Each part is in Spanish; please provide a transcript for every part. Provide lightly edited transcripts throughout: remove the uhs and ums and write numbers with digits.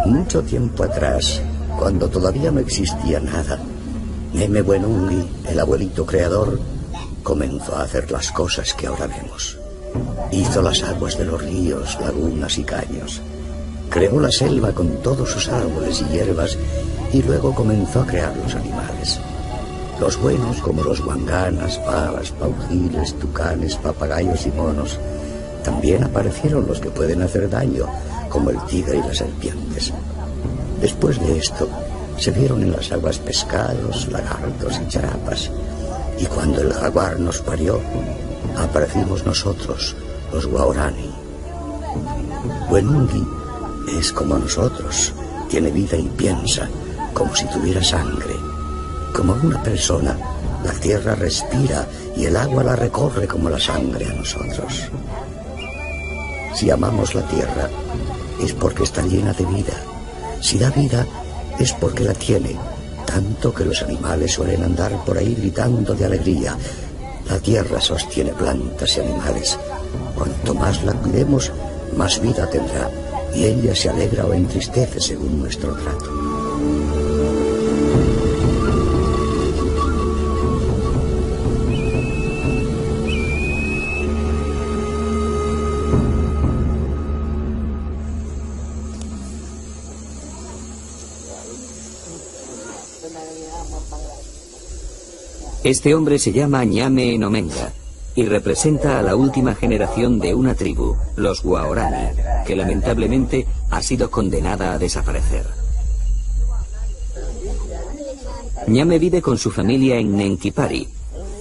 Mucho tiempo atrás, cuando todavía no existía nada, Neme Wenungi, el abuelito creador, comenzó a hacer las cosas que ahora vemos. Hizo las aguas de los ríos, lagunas y caños. Creó la selva con todos sus árboles y hierbas y luego comenzó a crear los animales. Los buenos como los guanganas, pavas, paujiles, tucanes, papagayos y monos. También aparecieron los que pueden hacer daño, como el tigre y las serpientes. Después de esto, se vieron en las aguas pescados, lagartos y charapas. Y cuando el jaguar nos parió, aparecimos nosotros, los Waorani. Wenungi es como nosotros, tiene vida y piensa, como si tuviera sangre. Como una persona, la tierra respira y el agua la recorre como la sangre a nosotros. Si amamos la tierra, es porque está llena de vida. Si da vida, es porque la tiene, tanto que los animales suelen andar por ahí gritando de alegría. La tierra sostiene plantas y animales. Cuanto más la cuidemos, más vida tendrá, y ella se alegra o entristece según nuestro trato. Este hombre se llama Ñame Enomenga y representa a la última generación de una tribu, los Waorani, que lamentablemente ha sido condenada a desaparecer. Ñame vive con su familia en Nenkipari,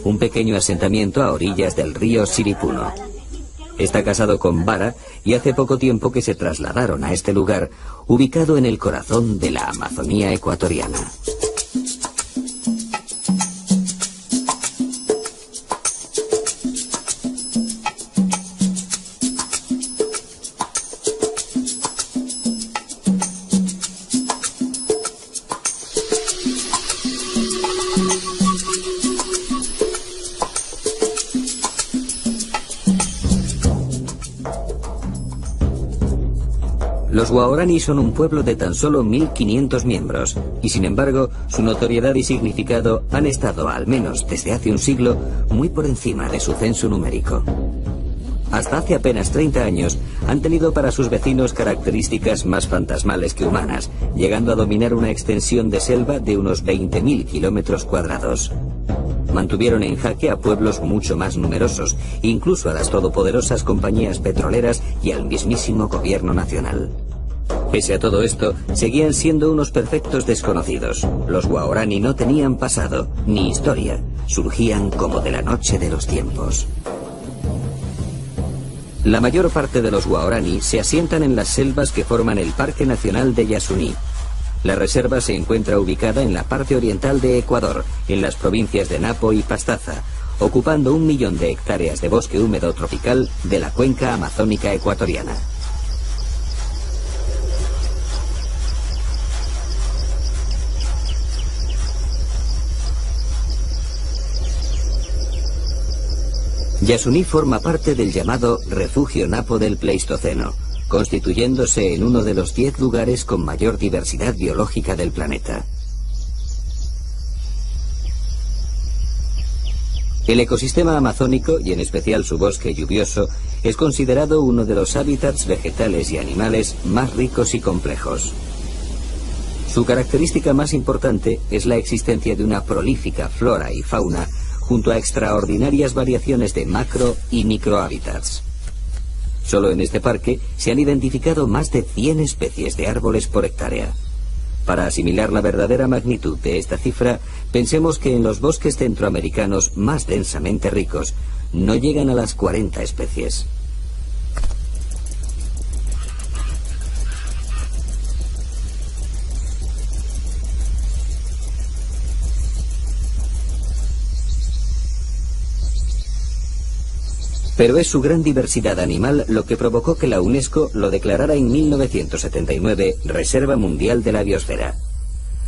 un pequeño asentamiento a orillas del río Siripuno. Está casado con Bara y hace poco tiempo que se trasladaron a este lugar, ubicado en el corazón de la Amazonía ecuatoriana. Los Waorani son un pueblo de tan solo 1.500 miembros, y sin embargo, su notoriedad y significado han estado, al menos desde hace un siglo, muy por encima de su censo numérico. Hasta hace apenas 30 años, han tenido para sus vecinos características más fantasmales que humanas, llegando a dominar una extensión de selva de unos 20.000 kilómetros cuadrados. Mantuvieron en jaque a pueblos mucho más numerosos, incluso a las todopoderosas compañías petroleras y al mismísimo gobierno nacional. Pese a todo esto, seguían siendo unos perfectos desconocidos. Los Waorani no tenían pasado, ni historia. Surgían como de la noche de los tiempos. La mayor parte de los Waorani se asientan en las selvas que forman el Parque Nacional de Yasuní. La reserva se encuentra ubicada en la parte oriental de Ecuador, en las provincias de Napo y Pastaza, ocupando 1 millón de hectáreas de bosque húmedo tropical de la cuenca amazónica ecuatoriana. Yasuní forma parte del llamado Refugio Napo del Pleistoceno, constituyéndose en uno de los 10 lugares con mayor diversidad biológica del planeta. El ecosistema amazónico, y en especial su bosque lluvioso, es considerado uno de los hábitats vegetales y animales más ricos y complejos. Su característica más importante es la existencia de una prolífica flora y fauna, junto a extraordinarias variaciones de macro y microhábitats. Solo en este parque se han identificado más de 100 especies de árboles por hectárea. Para asimilar la verdadera magnitud de esta cifra, pensemos que en los bosques centroamericanos más densamente ricos no llegan a las 40 especies. Pero es su gran diversidad animal lo que provocó que la UNESCO lo declarara en 1979 Reserva Mundial de la Biosfera.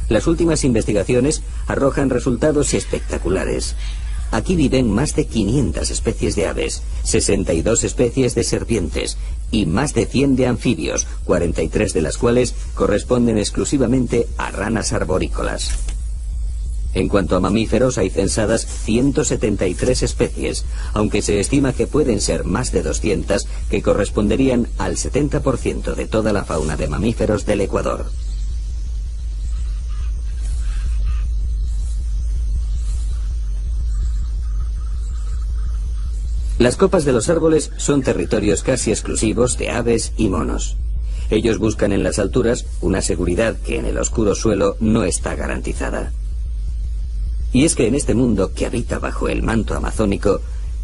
Las últimas investigaciones arrojan resultados espectaculares. Aquí viven más de 500 especies de aves, 62 especies de serpientes y más de 100 de anfibios, 43 de las cuales corresponden exclusivamente a ranas arborícolas. En cuanto a mamíferos, hay censadas 173 especies, aunque se estima que pueden ser más de 200, que corresponderían al 70% de toda la fauna de mamíferos del Ecuador. Las copas de los árboles son territorios casi exclusivos de aves y monos. Ellos buscan en las alturas una seguridad que en el oscuro suelo no está garantizada. Y es que en este mundo que habita bajo el manto amazónico,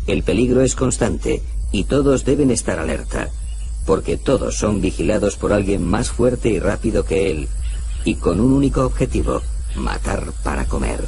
el peligro es constante y todos deben estar alerta, porque todos son vigilados por alguien más fuerte y rápido que él, y con un único objetivo: matar para comer.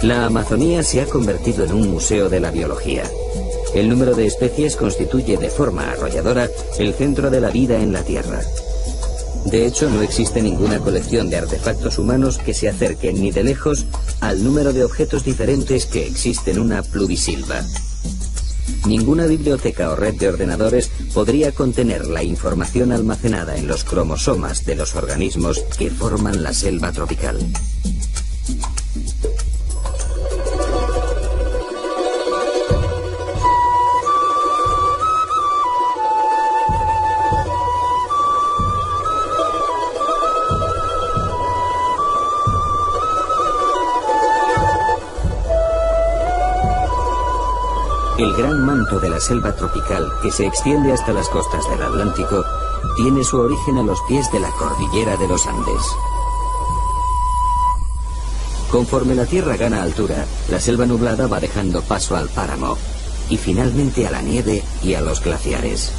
La Amazonía se ha convertido en un museo de la biología. El número de especies constituye de forma arrolladora el centro de la vida en la Tierra. De hecho, no existe ninguna colección de artefactos humanos que se acerquen ni de lejos al número de objetos diferentes que existe en una pluvisilva. Ninguna biblioteca o red de ordenadores podría contener la información almacenada en los cromosomas de los organismos que forman la selva tropical. El gran manto de la selva tropical, que se extiende hasta las costas del Atlántico, tiene su origen a los pies de la cordillera de los Andes. Conforme la Tierra gana altura, la selva nublada va dejando paso al páramo, y finalmente a la nieve y a los glaciares.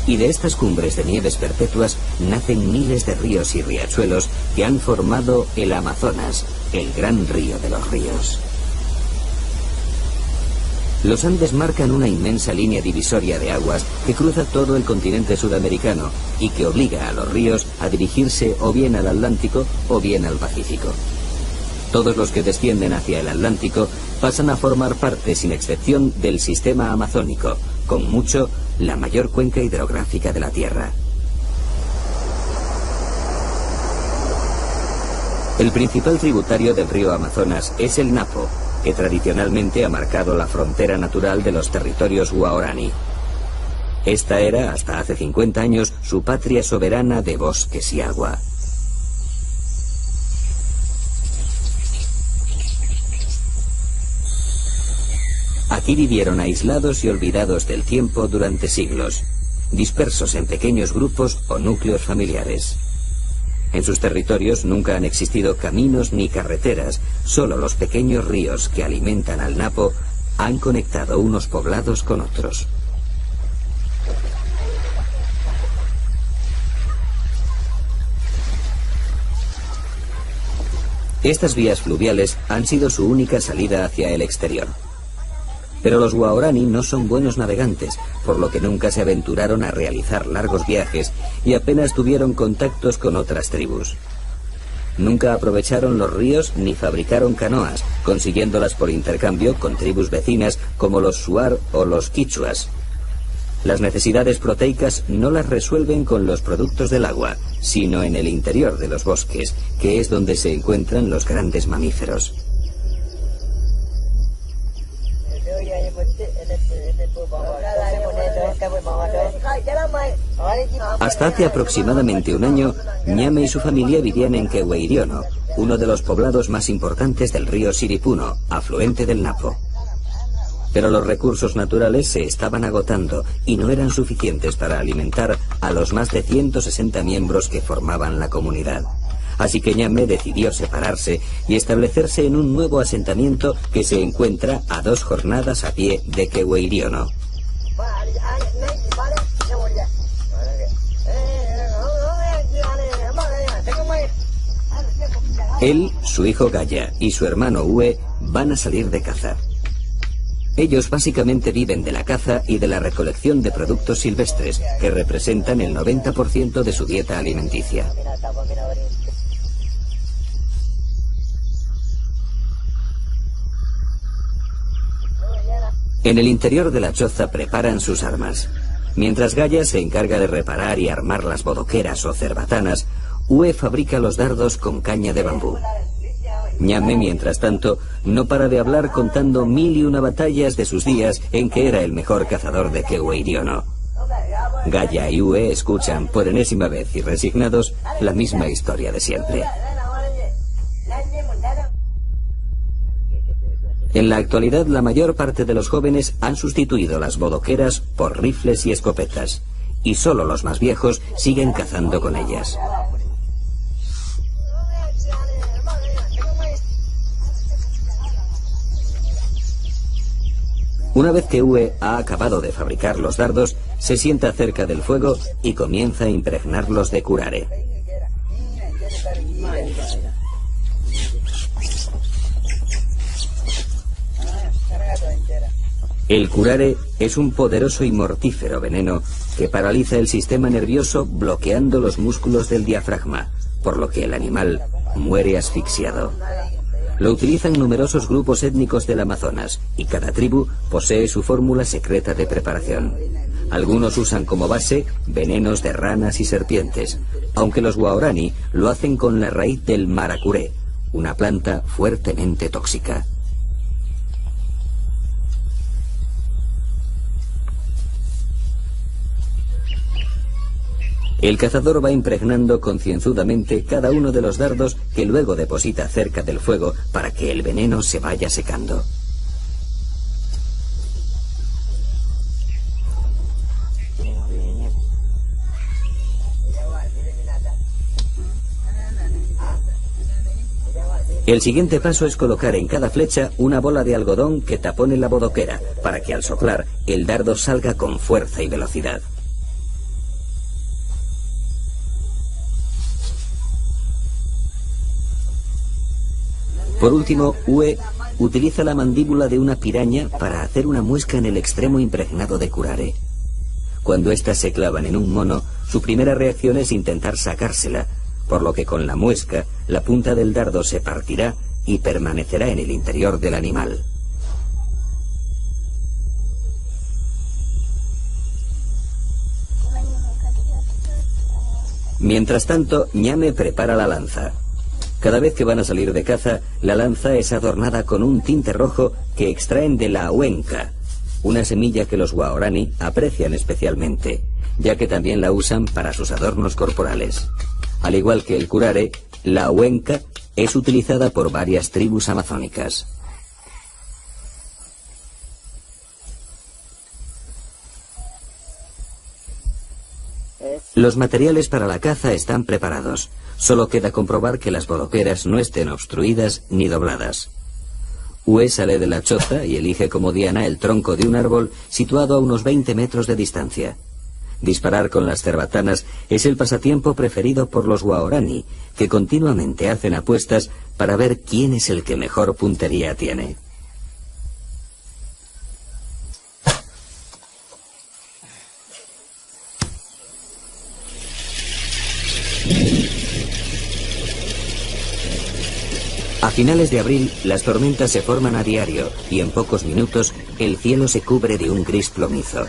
Y de estas cumbres de nieves perpetuas nacen miles de ríos y riachuelos que han formado el Amazonas, el gran río de los ríos. Los Andes marcan una inmensa línea divisoria de aguas que cruza todo el continente sudamericano y que obliga a los ríos a dirigirse o bien al Atlántico o bien al Pacífico. Todos los que descienden hacia el Atlántico pasan a formar parte, sin excepción, del sistema amazónico, con mucho la mayor cuenca hidrográfica de la Tierra. El principal tributario del río Amazonas es el Napo, que tradicionalmente ha marcado la frontera natural de los territorios Guaraní. Esta era, hasta hace 50 años, su patria soberana de bosques y agua. Aquí vivieron aislados y olvidados del tiempo durante siglos, dispersos en pequeños grupos o núcleos familiares. En sus territorios nunca han existido caminos ni carreteras, solo los pequeños ríos que alimentan al Napo han conectado unos poblados con otros. Estas vías fluviales han sido su única salida hacia el exterior. Pero los Guaraní no son buenos navegantes, por lo que nunca se aventuraron a realizar largos viajes y apenas tuvieron contactos con otras tribus. Nunca aprovecharon los ríos ni fabricaron canoas, consiguiéndolas por intercambio con tribus vecinas como los Shuar o los Quichuas. Las necesidades proteicas no las resuelven con los productos del agua, sino en el interior de los bosques, que es donde se encuentran los grandes mamíferos. Hasta hace aproximadamente un año, Ñame y su familia vivían en Quehueiriono, uno de los poblados más importantes del río Siripuno, afluente del Napo. Pero los recursos naturales se estaban agotando y no eran suficientes para alimentar a los más de 160 miembros que formaban la comunidad. Así que Ñame decidió separarse y establecerse en un nuevo asentamiento que se encuentra a 2 jornadas a pie de Quehueiriono. Él, su hijo Gaya y su hermano Ue van a salir de caza. Ellos básicamente viven de la caza y de la recolección de productos silvestres, que representan el 90% de su dieta alimenticia. En el interior de la choza preparan sus armas. Mientras Gaya se encarga de reparar y armar las bodoqueras o cerbatanas, Ue fabrica los dardos con caña de bambú. Ñame, mientras tanto, no para de hablar contando 1001 batallas de sus días en que era el mejor cazador de Quehueiriono. Gaya y Ue escuchan por enésima vez y resignados la misma historia de siempre. En la actualidad, la mayor parte de los jóvenes han sustituido las bodoqueras por rifles y escopetas, y solo los más viejos siguen cazando con ellas. Una vez que Ue ha acabado de fabricar los dardos, se sienta cerca del fuego y comienza a impregnarlos de curare. El curare es un poderoso y mortífero veneno que paraliza el sistema nervioso bloqueando los músculos del diafragma, por lo que el animal muere asfixiado. Lo utilizan numerosos grupos étnicos del Amazonas y cada tribu posee su fórmula secreta de preparación. Algunos usan como base venenos de ranas y serpientes, aunque los Waorani lo hacen con la raíz del maracuré, una planta fuertemente tóxica. El cazador va impregnando concienzudamente cada uno de los dardos que luego deposita cerca del fuego para que el veneno se vaya secando. El siguiente paso es colocar en cada flecha una bola de algodón que tapone la bodoquera para que al soplar el dardo salga con fuerza y velocidad. Por último, Ue utiliza la mandíbula de una piraña para hacer una muesca en el extremo impregnado de curare. Cuando éstas se clavan en un mono, su primera reacción es intentar sacársela, por lo que con la muesca, la punta del dardo se partirá y permanecerá en el interior del animal. Mientras tanto, Ñame prepara la lanza. Cada vez que van a salir de caza, la lanza es adornada con un tinte rojo que extraen de la huenca, una semilla que los Waorani aprecian especialmente, ya que también la usan para sus adornos corporales. Al igual que el curare, la huenca es utilizada por varias tribus amazónicas. Los materiales para la caza están preparados. Solo queda comprobar que las bodoqueras no estén obstruidas ni dobladas. Ue sale de la choza y elige como diana el tronco de un árbol situado a unos 20 metros de distancia. Disparar con las cerbatanas es el pasatiempo preferido por los Waorani, que continuamente hacen apuestas para ver quién es el que mejor puntería tiene. A finales de abril, las tormentas se forman a diario y en pocos minutos el cielo se cubre de un gris plomizo.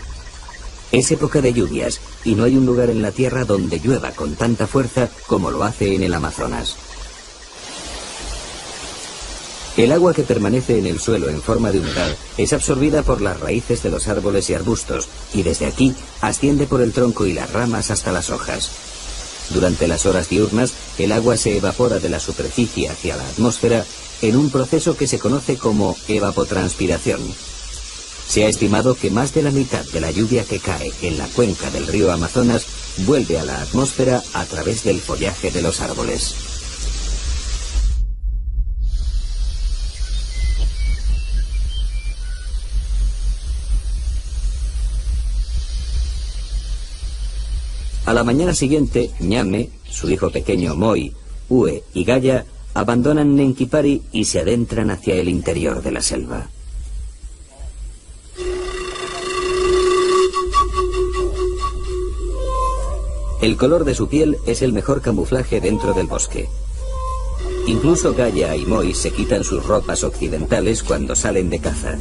Es época de lluvias y no hay un lugar en la Tierra donde llueva con tanta fuerza como lo hace en el Amazonas. El agua que permanece en el suelo en forma de humedad es absorbida por las raíces de los árboles y arbustos y desde aquí asciende por el tronco y las ramas hasta las hojas. Durante las horas diurnas, el agua se evapora de la superficie hacia la atmósfera en un proceso que se conoce como evapotranspiración. Se ha estimado que más de la mitad de la lluvia que cae en la cuenca del río Amazonas vuelve a la atmósfera a través del follaje de los árboles. A la mañana siguiente, Ñame, su hijo pequeño Moi, Ue y Gaya abandonan Nenquipari y se adentran hacia el interior de la selva. El color de su piel es el mejor camuflaje dentro del bosque. Incluso Gaya y Moi se quitan sus ropas occidentales cuando salen de caza.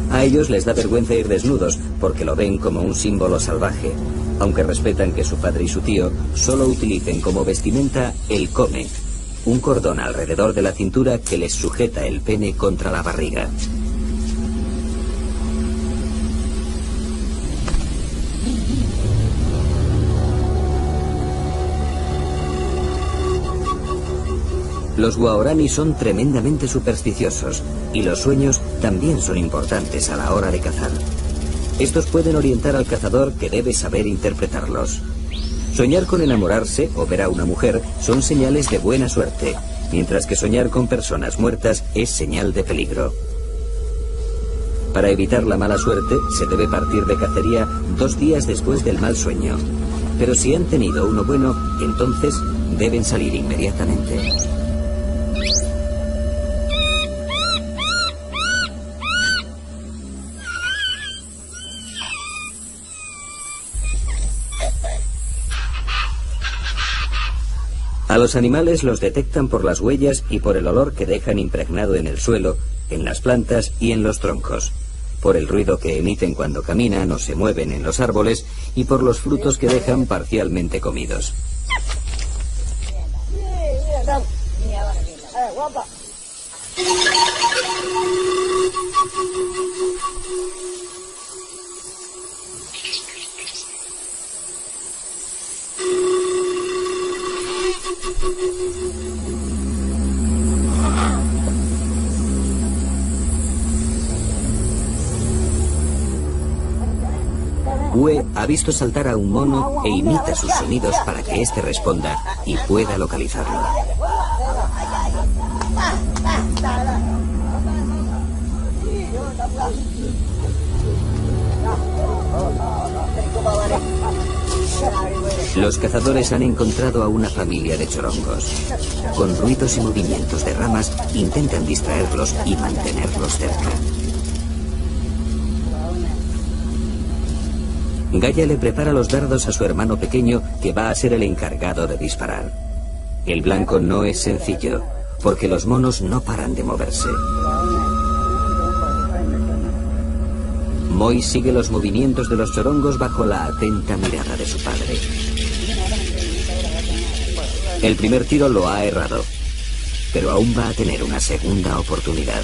A ellos les da vergüenza ir desnudos porque lo ven como un símbolo salvaje, aunque respetan que su padre y su tío solo utilicen como vestimenta el come, un cordón alrededor de la cintura que les sujeta el pene contra la barriga. Los guaraní son tremendamente supersticiosos y los sueños también son importantes a la hora de cazar. Estos pueden orientar al cazador, que debe saber interpretarlos. Soñar con enamorarse o ver a una mujer son señales de buena suerte, mientras que soñar con personas muertas es señal de peligro. Para evitar la mala suerte, se debe partir de cacería 2 días después del mal sueño. Pero si han tenido uno bueno, entonces deben salir inmediatamente. A los animales los detectan por las huellas y por el olor que dejan impregnado en el suelo, en las plantas y en los troncos, por el ruido que emiten cuando caminan o se mueven en los árboles y por los frutos que dejan parcialmente comidos. Ue ha visto saltar a un mono e imita sus sonidos para que éste responda y pueda localizarlo. Los cazadores han encontrado a una familia de chorongos. Con ruidos y movimientos de ramas intentan distraerlos y mantenerlos cerca. Gaya le prepara los dardos a su hermano pequeño, que va a ser el encargado de disparar. El blanco no es sencillo, porque los monos no paran de moverse. Moi sigue los movimientos de los chorongos bajo la atenta mirada de su padre. El primer tiro lo ha errado, pero aún va a tener una segunda oportunidad.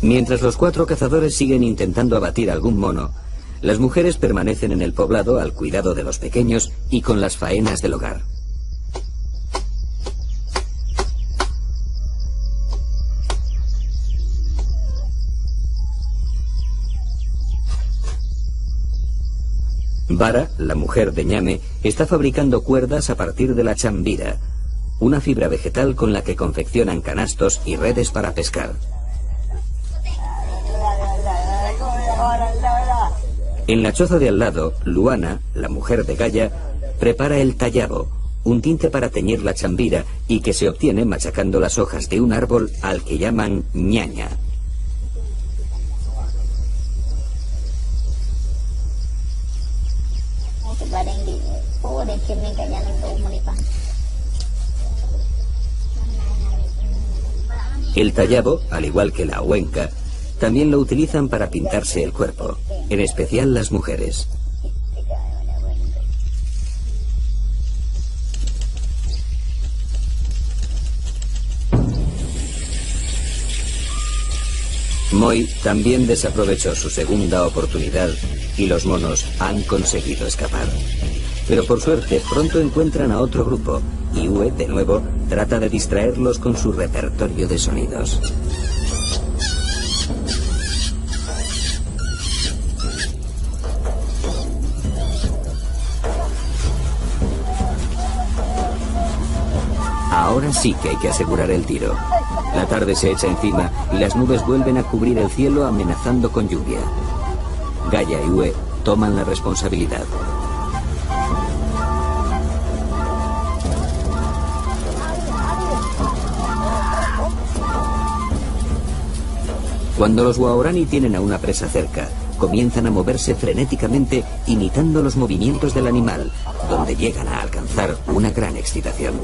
Mientras los 4 cazadores siguen intentando abatir algún mono, las mujeres permanecen en el poblado al cuidado de los pequeños y con las faenas del hogar. Vara, la mujer de Ñame, está fabricando cuerdas a partir de la chambira, una fibra vegetal con la que confeccionan canastos y redes para pescar. En la choza de al lado, Luana, la mujer de Gaya, prepara el tallabo, un tinte para teñir la chambira y que se obtiene machacando las hojas de un árbol al que llaman ñaña. El tallabo, al igual que la huenca, también lo utilizan para pintarse el cuerpo, en especial las mujeres. Moi también desaprovechó su segunda oportunidad y los monos han conseguido escapar. Pero por suerte pronto encuentran a otro grupo y Uwe, de nuevo, trata de distraerlos con su repertorio de sonidos. Ahora sí que hay que asegurar el tiro. La tarde se echa encima y las nubes vuelven a cubrir el cielo amenazando con lluvia. Gaia y Uwe toman la responsabilidad. Cuando los Waorani tienen a una presa cerca, comienzan a moverse frenéticamente imitando los movimientos del animal, donde llegan a alcanzar una gran excitación.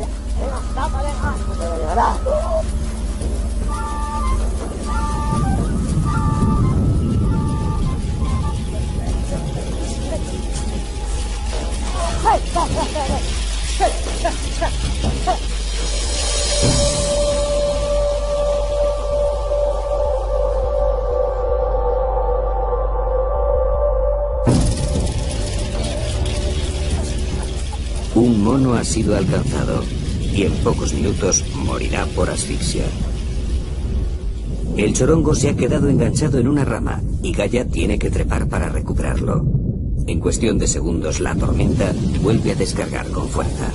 Un mono ha sido alcanzado y en pocos minutos morirá por asfixia. El chorongo se ha quedado enganchado en una rama y Gaia tiene que trepar para recuperarlo. En cuestión de segundos la tormenta vuelve a descargar con fuerza.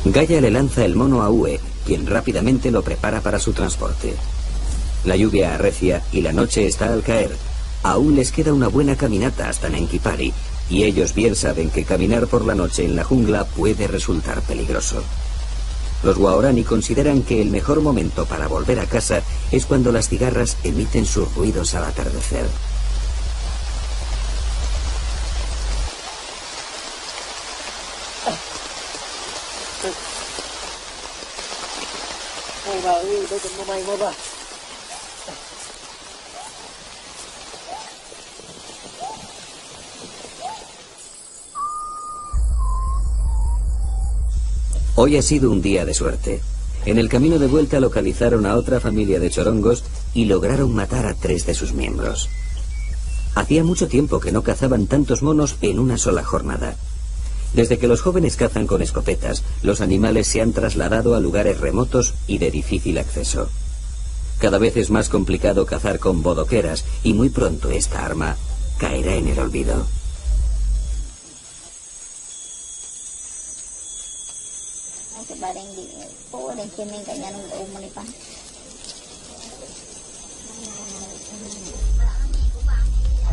Gaia le lanza el mono a Uwe, quien rápidamente lo prepara para su transporte. La lluvia arrecia y la noche está al caer. Aún les queda una buena caminata hasta Nenkypari, y ellos bien saben que caminar por la noche en la jungla puede resultar peligroso. Los Waorani consideran que el mejor momento para volver a casa es cuando las cigarras emiten sus ruidos al atardecer. Hoy ha sido un día de suerte. En el camino de vuelta localizaron a otra familia de chorongos y lograron matar a 3 de sus miembros. Hacía mucho tiempo que no cazaban tantos monos en una sola jornada. Desde que los jóvenes cazan con escopetas, los animales se han trasladado a lugares remotos y de difícil acceso. Cada vez es más complicado cazar con bodoqueras y muy pronto esta arma caerá en el olvido.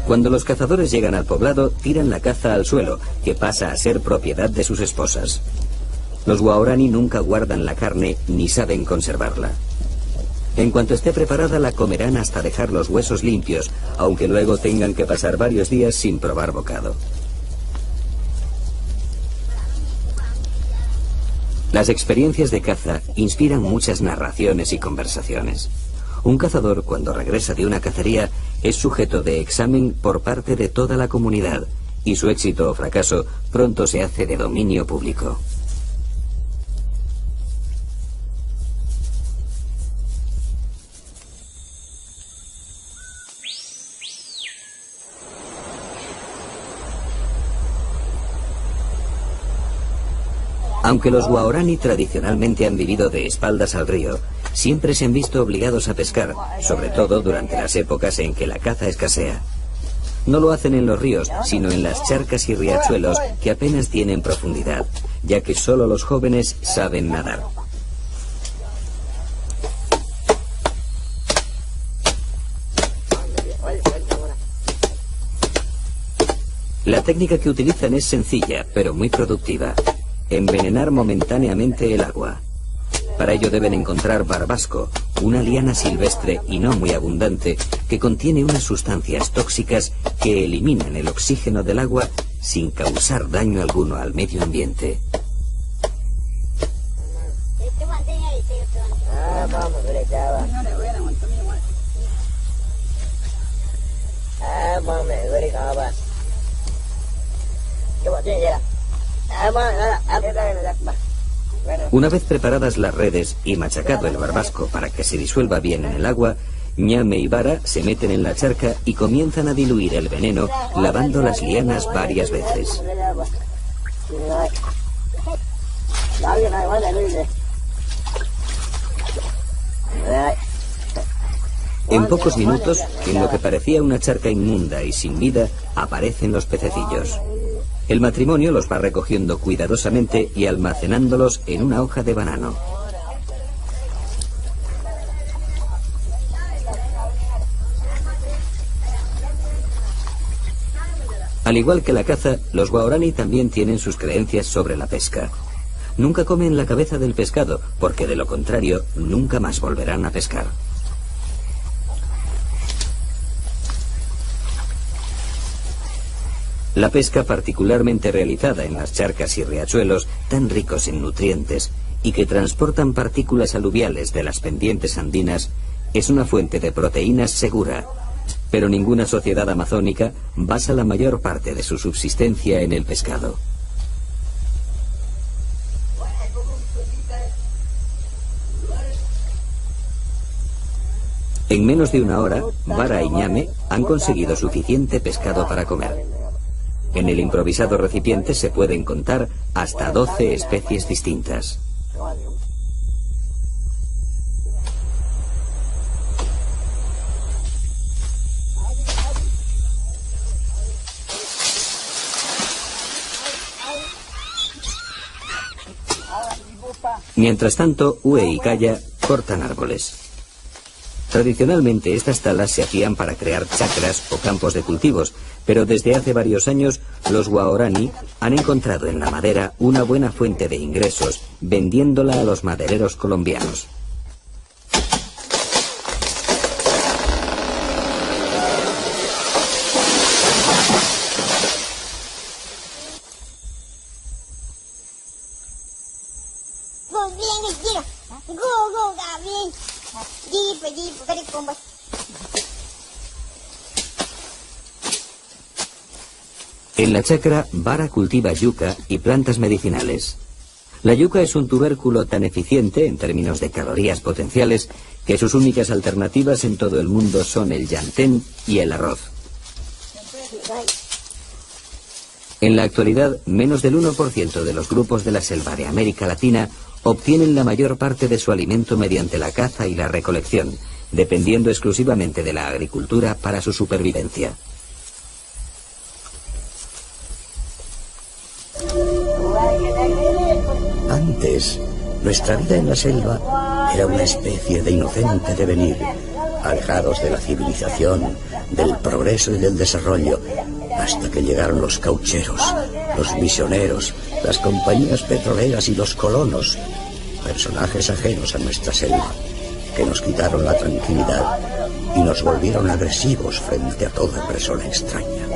Cuando los cazadores llegan al poblado, tiran la caza al suelo, que pasa a ser propiedad de sus esposas. Los Waorani nunca guardan la carne ni saben conservarla. En cuanto esté preparada, la comerán hasta dejar los huesos limpios, aunque luego tengan que pasar varios días sin probar bocado. Las experiencias de caza inspiran muchas narraciones y conversaciones. Un cazador, cuando regresa de una cacería, es sujeto de examen por parte de toda la comunidad, y su éxito o fracaso pronto se hace de dominio público. Aunque los Waorani tradicionalmente han vivido de espaldas al río, siempre se han visto obligados a pescar, sobre todo durante las épocas en que la caza escasea. No lo hacen en los ríos, sino en las charcas y riachuelos que apenas tienen profundidad, ya que solo los jóvenes saben nadar. La técnica que utilizan es sencilla, pero muy productiva. Envenenar momentáneamente el agua. Para ello deben encontrar barbasco, una liana silvestre y no muy abundante, que contiene unas sustancias tóxicas que eliminan el oxígeno del agua sin causar daño alguno al medio ambiente. Una vez preparadas las redes y machacado el barbasco para que se disuelva bien en el agua, Ñame y Vara se meten en la charca y comienzan a diluir el veneno lavando las lianas varias veces. En pocos minutos, en lo que parecía una charca inmunda y sin vida, aparecen los pececillos. El matrimonio los va recogiendo cuidadosamente y almacenándolos en una hoja de banano. Al igual que la caza, los guaraní también tienen sus creencias sobre la pesca. Nunca comen la cabeza del pescado, porque de lo contrario, nunca más volverán a pescar. La pesca, particularmente realizada en las charcas y riachuelos tan ricos en nutrientes y que transportan partículas aluviales de las pendientes andinas, es una fuente de proteínas segura, pero ninguna sociedad amazónica basa la mayor parte de su subsistencia en el pescado. En menos de una hora, Vara y Ñame han conseguido suficiente pescado para comer. En el improvisado recipiente se pueden contar hasta 12 especies distintas. Mientras tanto, Ue y Kaya cortan árboles. Tradicionalmente estas talas se hacían para crear chacras o campos de cultivos, pero desde hace varios años los guaraní han encontrado en la madera una buena fuente de ingresos vendiéndola a los madereros colombianos. En la chacra, Vara cultiva yuca y plantas medicinales. La yuca es un tubérculo tan eficiente en términos de calorías potenciales que sus únicas alternativas en todo el mundo son el llantén y el arroz. En la actualidad, menos del 1% de los grupos de la selva de América Latina obtienen la mayor parte de su alimento mediante la caza y la recolección, dependiendo exclusivamente de la agricultura para su supervivencia. Antes, nuestra vida en la selva era una especie de inocente devenir, alejados de la civilización, del progreso y del desarrollo, hasta que llegaron los caucheros, los misioneros, las compañías petroleras y los colonos, personajes ajenos a nuestra selva, que nos quitaron la tranquilidad y nos volvieron agresivos frente a toda persona extraña.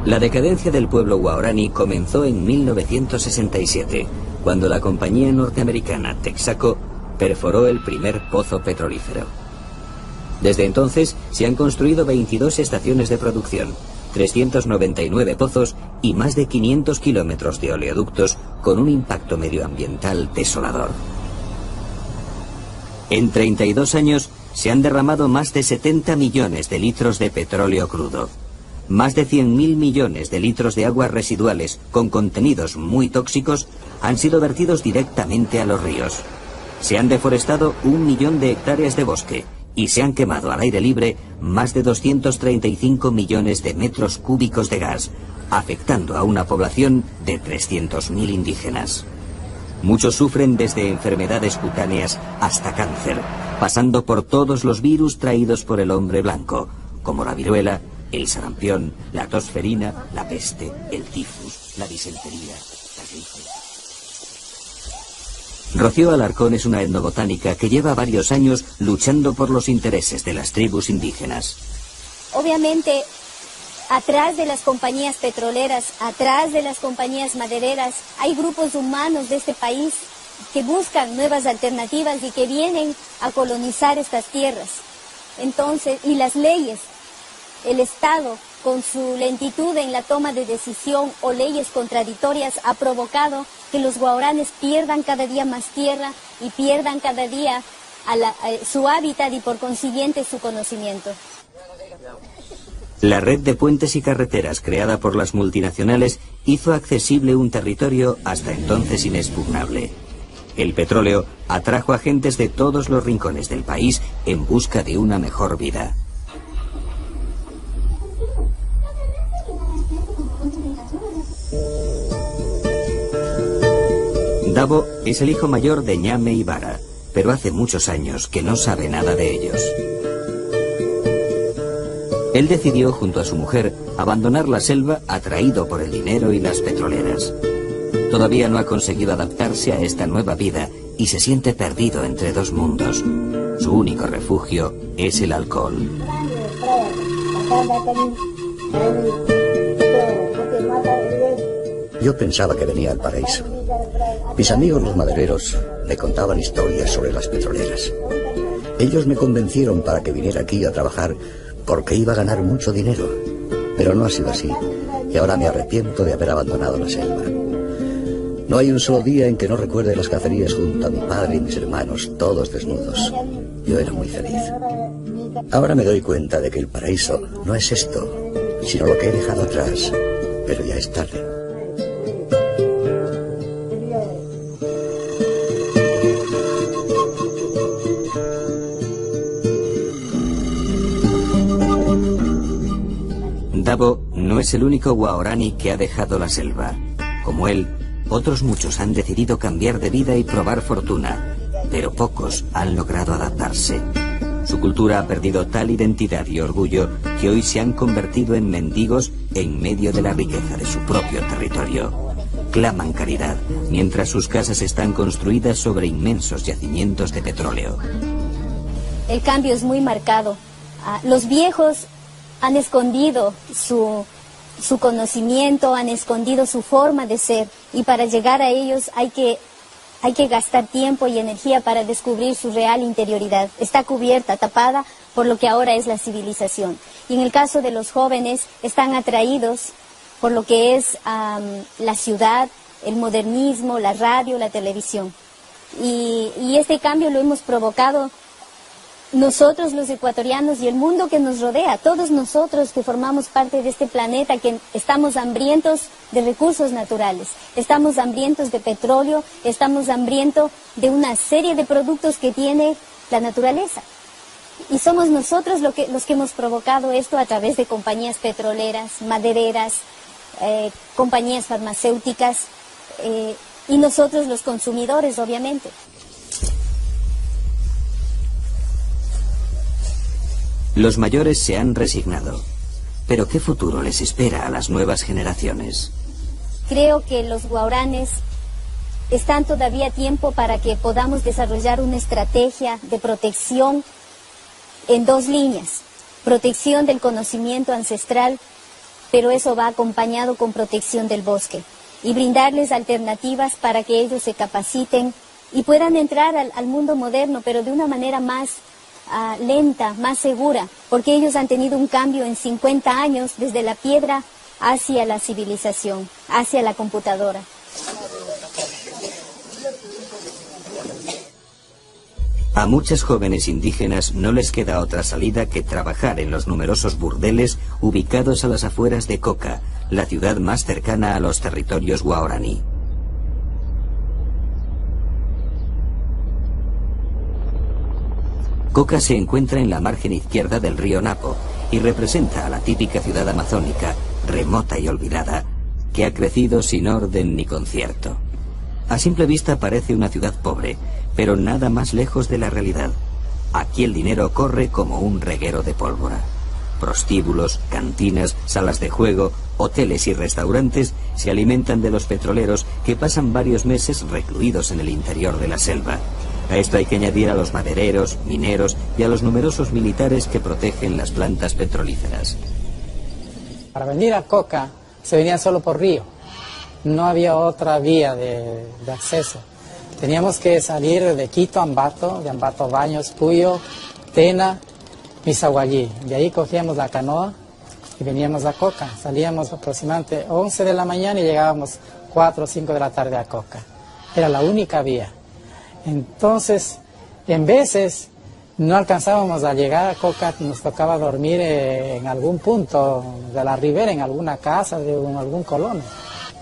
La decadencia del pueblo guaraní comenzó en 1967, cuando la compañía norteamericana Texaco perforó el primer pozo petrolífero. Desde entonces se han construido 22 estaciones de producción, 399 pozos y más de 500 kilómetros de oleoductos con un impacto medioambiental desolador. En 32 años se han derramado más de 70 millones de litros de petróleo crudo. Más de 100.000 millones de litros de aguas residuales con contenidos muy tóxicos han sido vertidos directamente a los ríos. Se han deforestado 1 millón de hectáreas de bosque y se han quemado al aire libre más de 235 millones de metros cúbicos de gas, afectando a una población de 300.000 indígenas. Muchos sufren desde enfermedades cutáneas hasta cáncer, pasando por todos los virus traídos por el hombre blanco, como la viruela, el sarampión, la tosferina, la peste, el tifus, la disentería, la gripe. Rocío Alarcón es una etnobotánica que lleva varios años luchando por los intereses de las tribus indígenas. Obviamente Atrás de las compañías petroleras, atrás de las compañías madereras, hay grupos humanos de este país que buscan nuevas alternativas y que vienen a colonizar estas tierras. Entonces, y las leyes, el Estado, con su lentitud en la toma de decisión o leyes contradictorias, ha provocado que los guaraníes pierdan cada día más tierra y pierdan cada día su hábitat y por consiguiente su conocimiento. La red de puentes y carreteras creada por las multinacionales hizo accesible un territorio hasta entonces inexpugnable. El petróleo atrajo a gentes de todos los rincones del país en busca de una mejor vida. Davo es el hijo mayor de Ñame y Vara, pero hace muchos años que no sabe nada de ellos. Él decidió, junto a su mujer, abandonar la selva atraído por el dinero y las petroleras. Todavía no ha conseguido adaptarse a esta nueva vida y se siente perdido entre dos mundos. Su único refugio es el alcohol. Yo pensaba que venía al paraíso. Mis amigos los madereros me contaban historias sobre las petroleras. Ellos me convencieron para que viniera aquí a trabajar porque iba a ganar mucho dinero. Pero no ha sido así, y ahora me arrepiento de haber abandonado la selva. No hay un solo día en que no recuerde las cacerías junto a mi padre y mis hermanos, todos desnudos. Yo era muy feliz. Ahora me doy cuenta de que el paraíso no es esto, sino lo que he dejado atrás, pero ya es tarde. Davo no es el único guaraní que ha dejado la selva. Como él, otros muchos han decidido cambiar de vida y probar fortuna, pero pocos han logrado adaptarse. Su cultura ha perdido tal identidad y orgullo que hoy se han convertido en mendigos en medio de la riqueza de su propio territorio. Claman caridad, mientras sus casas están construidas sobre inmensos yacimientos de petróleo. El cambio es muy marcado. Los viejos han escondido su conocimiento, han escondido su forma de ser, y para llegar a ellos hay que gastar tiempo y energía para descubrir su real interioridad. Está cubierta, tapada por lo que ahora es la civilización. Y en el caso de los jóvenes, están atraídos por lo que es la ciudad, el modernismo, la radio, la televisión. Y este cambio lo hemos provocado nosotros los ecuatorianos y el mundo que nos rodea, todos nosotros que formamos parte de este planeta, que estamos hambrientos de recursos naturales, estamos hambrientos de petróleo, estamos hambrientos de una serie de productos que tiene la naturaleza. Y somos nosotros los que hemos provocado esto a través de compañías petroleras, madereras, compañías farmacéuticas, y nosotros los consumidores, obviamente. Los mayores se han resignado, pero ¿qué futuro les espera a las nuevas generaciones? Creo que los guaraníes están todavía a tiempo para que podamos desarrollar una estrategia de protección en dos líneas. Protección del conocimiento ancestral, pero eso va acompañado con protección del bosque. Y brindarles alternativas para que ellos se capaciten y puedan entrar al mundo moderno, pero de una manera más lenta, más segura, porque ellos han tenido un cambio en 50 años desde la piedra hacia la civilización, hacia la computadora. A muchas jóvenes indígenas no les queda otra salida que trabajar en los numerosos burdeles ubicados a las afueras de Coca, la ciudad más cercana a los territorios guaraní. Coca se encuentra en la margen izquierda del río Napo y representa a la típica ciudad amazónica, remota y olvidada, que ha crecido sin orden ni concierto. A simple vista parece una ciudad pobre, pero nada más lejos de la realidad. Aquí el dinero corre como un reguero de pólvora. Prostíbulos, cantinas, salas de juego, hoteles y restaurantes se alimentan de los petroleros que pasan varios meses recluidos en el interior de la selva. A esto hay que añadir a los madereros, mineros y a los numerosos militares que protegen las plantas petrolíferas. Para venir a Coca se venía solo por río. No había otra vía de acceso. Teníamos que salir de Quito a Ambato, de Ambato Baños, Puyo, Tena, Misaguallí. De ahí cogíamos la canoa y veníamos a Coca. Salíamos aproximadamente 11 de la mañana y llegábamos 4 o 5 de la tarde a Coca. Era la única vía. Entonces, en veces no alcanzábamos a llegar a Coca, nos tocaba dormir en algún punto de la ribera, en alguna casa de algún colono.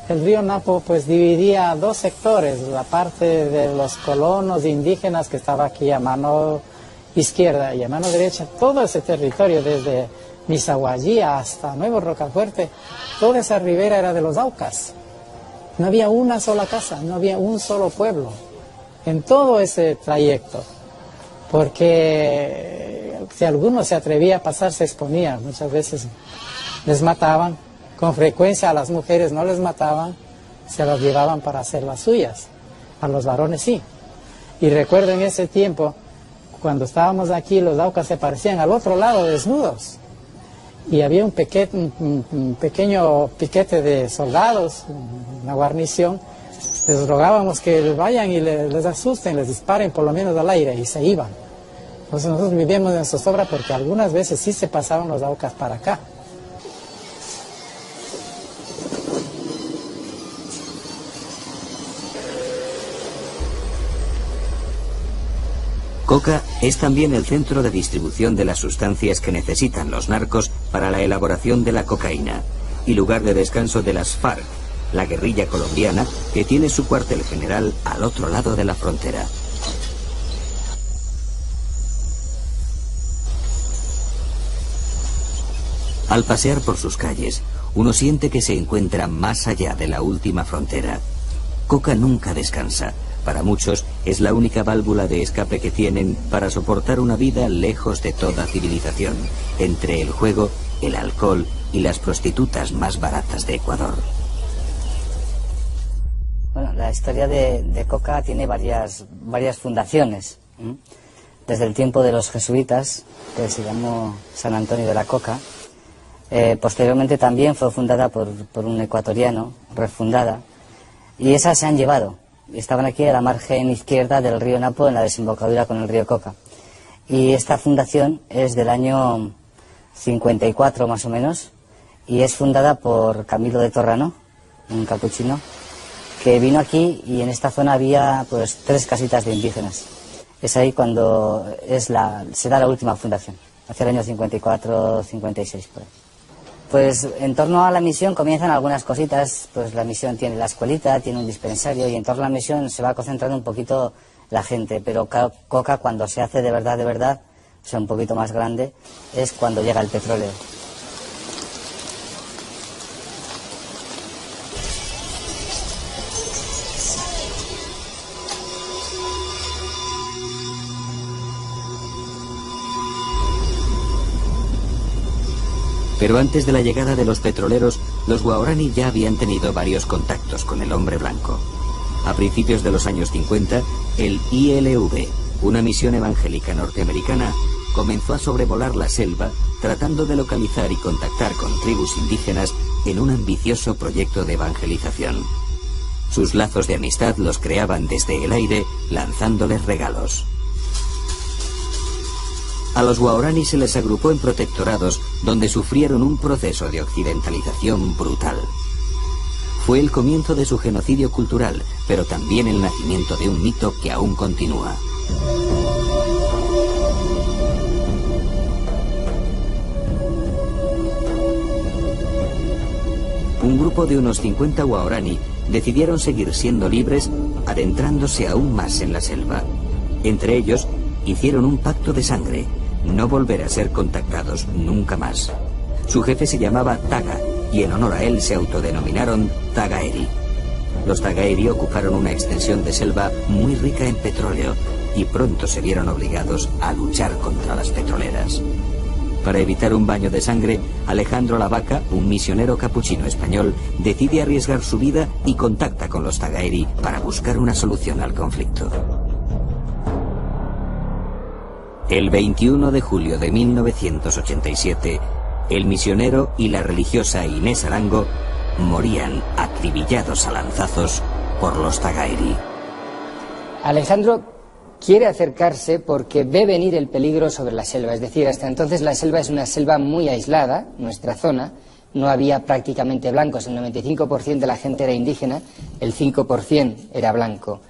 El río Napo pues dividía dos sectores, la parte de los colonos indígenas que estaba aquí a mano izquierda y a mano derecha, todo ese territorio desde Misaguallí hasta Nuevo Rocafuerte, toda esa ribera era de los Aucas. No había una sola casa, no había un solo pueblo en todo ese trayecto, porque si alguno se atrevía a pasar se exponía, muchas veces les mataban, con frecuencia a las mujeres no les mataban, se las llevaban para hacer las suyas, a los varones sí. Y recuerdo en ese tiempo, cuando estábamos aquí, los Aucas se parecían al otro lado desnudos, y había un pequeño piquete de soldados, una guarnición. Les rogábamos que vayan y les asusten, les disparen por lo menos al aire, y se iban. Entonces nosotros vivíamos en zozobra porque algunas veces sí se pasaban los Aucas para acá. Coca es también el centro de distribución de las sustancias que necesitan los narcos para la elaboración de la cocaína y lugar de descanso de las FARC, la guerrilla colombiana que tiene su cuartel general al otro lado de la frontera. Al pasear por sus calles, uno siente que se encuentra más allá de la última frontera. Coca nunca descansa. Para muchos es la única válvula de escape que tienen para soportar una vida lejos de toda civilización, entre el juego, el alcohol y las prostitutas más baratas de Ecuador. Bueno, la historia de Coca tiene varias fundaciones. Desde el tiempo de los jesuitas, que se llamó San Antonio de la Coca. Posteriormente también fue fundada por un ecuatoriano, refundada, y esas se han llevado. Estaban aquí a la margen izquierda del río Napo, en la desembocadura con el río Coca. Y esta fundación es del año 54 más o menos, y es fundada por Camilo de Torrano, un capuchino, que vino aquí, y en esta zona había pues 3 casitas de indígenas. Es ahí cuando se da la última fundación, hacia el año 54-56 por ahí. Pues en torno a la misión comienzan algunas cositas. Pues la misión tiene la escuelita, tiene un dispensario, y en torno a la misión se va concentrando un poquito la gente. Pero Coca, cuando se hace de verdad, o sea, un poquito más grande, es cuando llega el petróleo. Pero antes de la llegada de los petroleros, los guaraní ya habían tenido varios contactos con el hombre blanco. A principios de los años 50, el ILV, una misión evangélica norteamericana, comenzó a sobrevolar la selva tratando de localizar y contactar con tribus indígenas en un ambicioso proyecto de evangelización. Sus lazos de amistad los creaban desde el aire, lanzándoles regalos. A los guaraní se les agrupó en protectorados donde sufrieron un proceso de occidentalización brutal. Fue el comienzo de su genocidio cultural, pero también el nacimiento de un mito que aún continúa. Un grupo de unos 50 guaraní decidieron seguir siendo libres, adentrándose aún más en la selva. Entre ellos, hicieron un pacto de sangre: no volver a ser contactados nunca más. Su jefe se llamaba Taga, y en honor a él se autodenominaron Tagaeri. Los Tagaeri ocuparon una extensión de selva muy rica en petróleo, y pronto se vieron obligados a luchar contra las petroleras. Para evitar un baño de sangre, Alejandro Lavaca, un misionero capuchino español, decide arriesgar su vida y contacta con los Tagaeri para buscar una solución al conflicto. El 21 de julio de 1987, El misionero y la religiosa Inés Arango morían acribillados a lanzazos por los Zagairi. Alejandro quiere acercarse porque ve venir el peligro sobre la selva. Es decir, hasta entonces la selva es una selva muy aislada, nuestra zona. No había prácticamente blancos, el 95% de la gente era indígena, el 5% era blanco.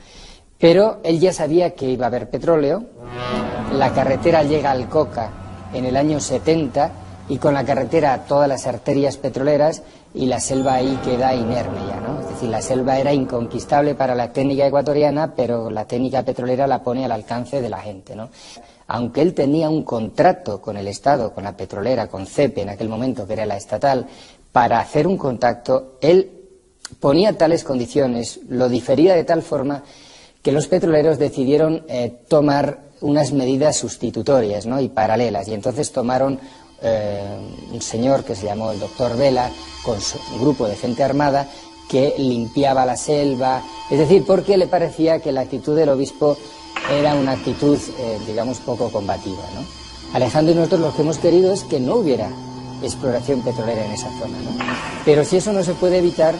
Pero él ya sabía que iba a haber petróleo, la carretera llega al Coca en el año 70 y con la carretera todas las arterias petroleras y la selva ahí queda inerme ya, ¿no? Es decir, la selva era inconquistable para la técnica ecuatoriana, pero la técnica petrolera la pone al alcance de la gente, ¿no? Aunque él tenía un contrato con el Estado, con la petrolera, con CEPE en aquel momento, que era la estatal, para hacer un contacto, él ponía tales condiciones, lo difería de tal forma que los petroleros decidieron tomar unas medidas sustitutorias, ¿no? Y paralelas, y entonces tomaron un señor que se llamó el doctor Vela, con un grupo de gente armada que limpiaba la selva, es decir, porque le parecía que la actitud del obispo era una actitud, digamos, poco combativa, ¿no? Alejandro y nosotros lo que hemos querido es que no hubiera exploración petrolera en esa zona, ¿no? Pero si eso no se puede evitar,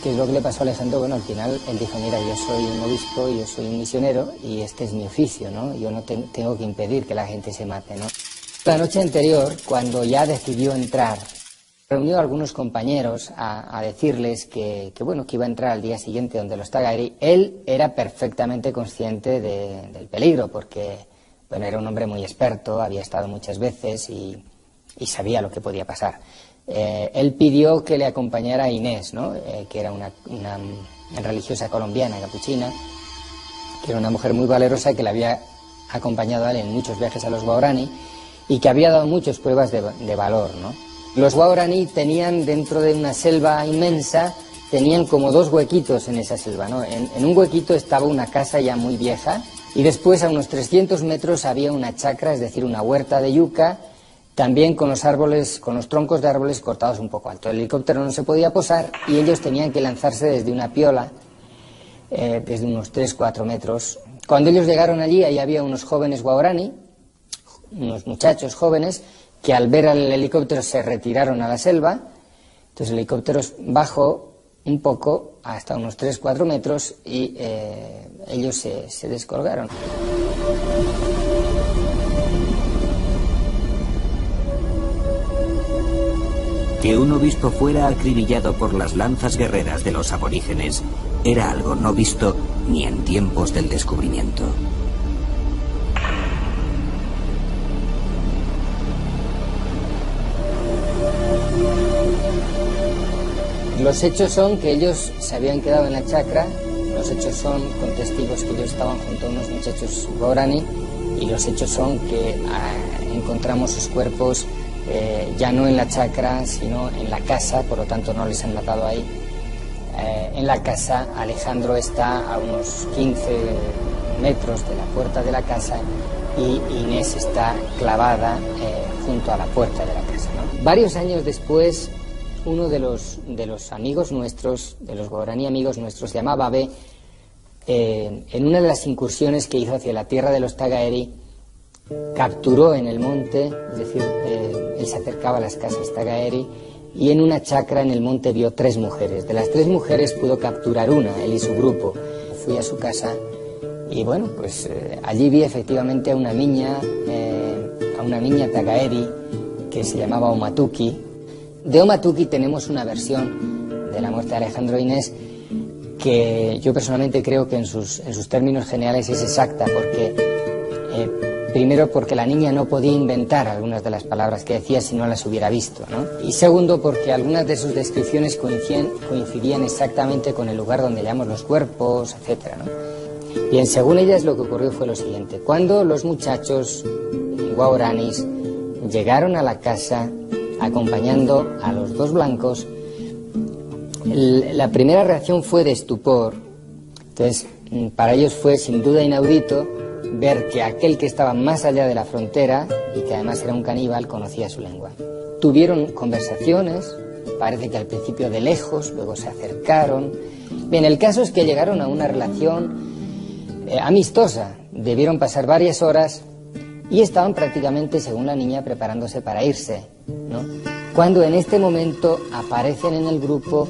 que es lo que le pasó a Alejandro, bueno, al final él dijo, mira, yo soy un obispo, yo soy un misionero y este es mi oficio, ¿no? Yo no tengo que impedir que la gente se mate, ¿no? La noche anterior, cuando ya decidió entrar, reunió a algunos compañeros a decirles que bueno, que iba a entrar al día siguiente donde los Zagairi. Él era perfectamente consciente del peligro, porque bueno, era un hombre muy experto, había estado muchas veces y sabía lo que podía pasar. Él pidió que le acompañara a Inés, ¿no? Que era una religiosa colombiana, capuchina, que era una mujer muy valerosa que le había acompañado a él en muchos viajes a los Guaraní y que había dado muchas pruebas de valor, ¿no? Los Guaraní tenían dentro de una selva inmensa, tenían como dos huequitos en esa selva, ¿no? En un huequito estaba una casa ya muy vieja y después a unos 300 metros había una chacra, es decir, una huerta de yuca, también con los árboles, con los troncos de árboles cortados un poco alto. El helicóptero no se podía posar y ellos tenían que lanzarse desde una piola, desde unos 3-4 metros. Cuando ellos llegaron allí, ahí había unos jóvenes Guaraní, unos muchachos jóvenes, que al ver al helicóptero se retiraron a la selva. Entonces el helicóptero bajó un poco hasta unos 3-4 metros y ellos se descolgaron. Que un obispo fuera acribillado por las lanzas guerreras de los aborígenes era algo no visto ni en tiempos del descubrimiento. Los hechos son que ellos se habían quedado en la chacra, los hechos son con testigos que ellos estaban junto a unos muchachos Guaraní, y los hechos son que encontramos sus cuerpos ya no en la chacra, sino en la casa, por lo tanto no les han matado ahí. En la casa Alejandro está a unos 15 metros de la puerta de la casa y Inés está clavada junto a la puerta de la casa, ¿no? Varios años después, uno de los amigos nuestros, de los Guaraní amigos nuestros, se llamaba Babé, en una de las incursiones que hizo hacia la tierra de los Zagairi, capturó en el monte, es decir, él se acercaba a las casas Zagairi y en una chacra en el monte vio 3 mujeres. De las 3 mujeres pudo capturar una, él y su grupo. Fui a su casa y bueno, pues allí vi efectivamente a una niña Zagairi que se llamaba Omatuki. De Omatuki tenemos una versión de la muerte de Alejandro e Inés que yo personalmente creo que en sus términos generales es exacta, porque primero porque la niña no podía inventar algunas de las palabras que decía si no las hubiera visto, ¿no? Y segundo porque algunas de sus descripciones coincidían exactamente con el lugar donde hallamos los cuerpos, etcétera, ¿no? Bien, según ellas lo que ocurrió fue lo siguiente: cuando los muchachos guaraníes llegaron a la casa acompañando a los 2 blancos, la primera reacción fue de estupor. Entonces, para ellos fue sin duda inaudito ver que aquel que estaba más allá de la frontera y que además era un caníbal conocía su lengua. Tuvieron conversaciones, parece que al principio de lejos, luego se acercaron. Bien, el caso es que llegaron a una relación amistosa. Debieron pasar varias horas y estaban prácticamente, según la niña, preparándose para irse, ¿no? Cuando en este momento aparecen en el grupo